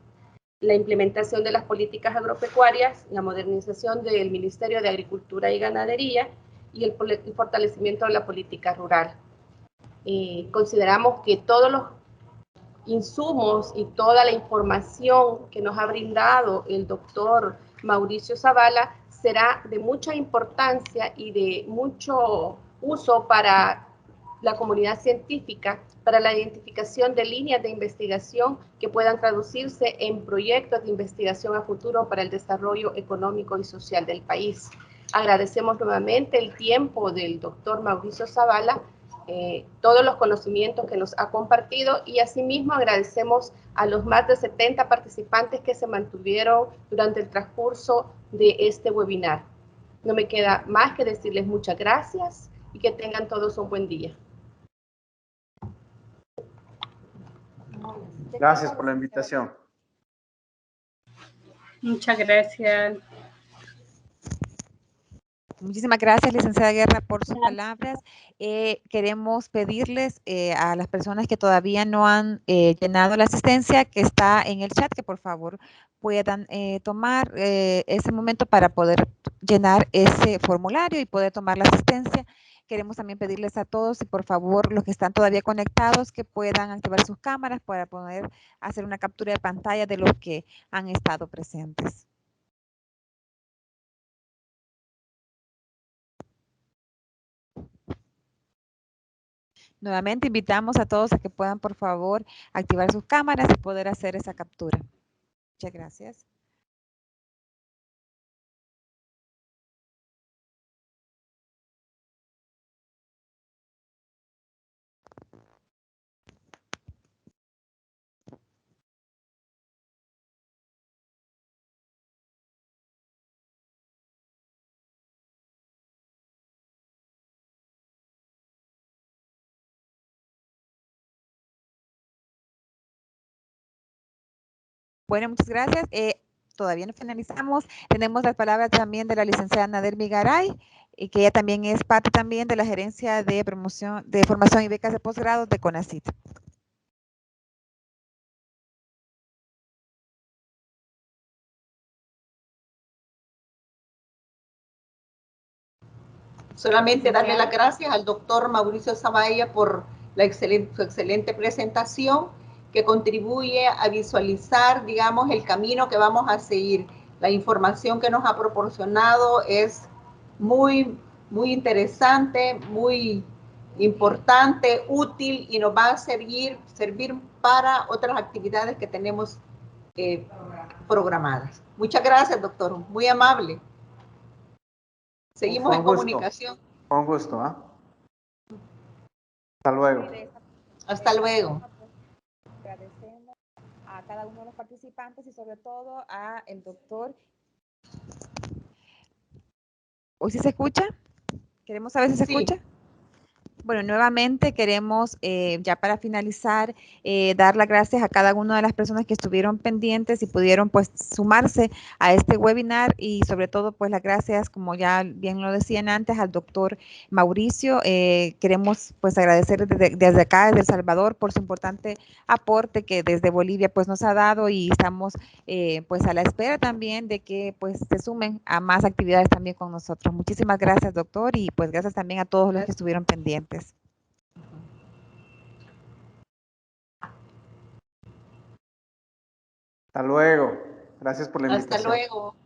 la implementación de las políticas agropecuarias, la modernización del Ministerio de Agricultura y Ganadería y el fortalecimiento de la política rural. Consideramos que todos los insumos y toda la información que nos ha brindado el doctor Mauricio Zavala será de mucha importancia y de mucho uso para la comunidad científica, para la identificación de líneas de investigación que puedan traducirse en proyectos de investigación a futuro para el desarrollo económico y social del país. Agradecemos nuevamente el tiempo del doctor Mauricio Zavala todos los conocimientos que nos ha compartido, y asimismo agradecemos a los más de 70 participantes que se mantuvieron durante el transcurso de este webinar. No me queda más que decirles muchas gracias y que tengan todos un buen día. Gracias por la invitación. Muchas gracias. Muchísimas gracias, licenciada Guerra, por sus palabras. Queremos pedirles a las personas que todavía no han llenado la asistencia, que está en el chat, que por favor puedan tomar ese momento para poder llenar ese formulario y poder tomar la asistencia. Queremos también pedirles a todos, y por favor, los que están todavía conectados, que puedan activar sus cámaras para poder hacer una captura de pantalla de los que han estado presentes. Nuevamente invitamos a todos a que puedan, por favor, activar sus cámaras y poder hacer esa captura. Muchas gracias. Bueno, muchas gracias. Todavía no finalizamos. Tenemos las palabras también de la licenciada Nadermi Garay, que ella también es parte también de la gerencia de promoción, de formación y becas de posgrado de CONACYT. Solamente darle las gracias al doctor Mauricio Zavalla por su excelente presentación, que contribuye a visualizar, digamos, el camino que vamos a seguir. La información que nos ha proporcionado es muy interesante, muy importante, útil, y nos va a servir para otras actividades que tenemos programadas. Muchas gracias, doctor. Muy amable. Seguimos en comunicación. Con gusto, ¿ah? Hasta luego. Hasta luego. Agradecemos a cada uno de los participantes y sobre todo a el doctor. ¿Hoy sí se escucha? Queremos saber si se escucha. Bueno, nuevamente queremos, ya para finalizar, dar las gracias a cada una de las personas que estuvieron pendientes y pudieron pues sumarse a este webinar, y sobre todo pues las gracias, como ya bien lo decían antes, al doctor Mauricio. Queremos pues agradecer desde acá, desde El Salvador, por su importante aporte que desde Bolivia pues nos ha dado, y estamos pues a la espera también de que pues se sumen a más actividades también con nosotros. Muchísimas gracias, doctor, y pues gracias también a todos los que estuvieron pendientes. Hasta luego. Gracias por la invitación. Hasta luego.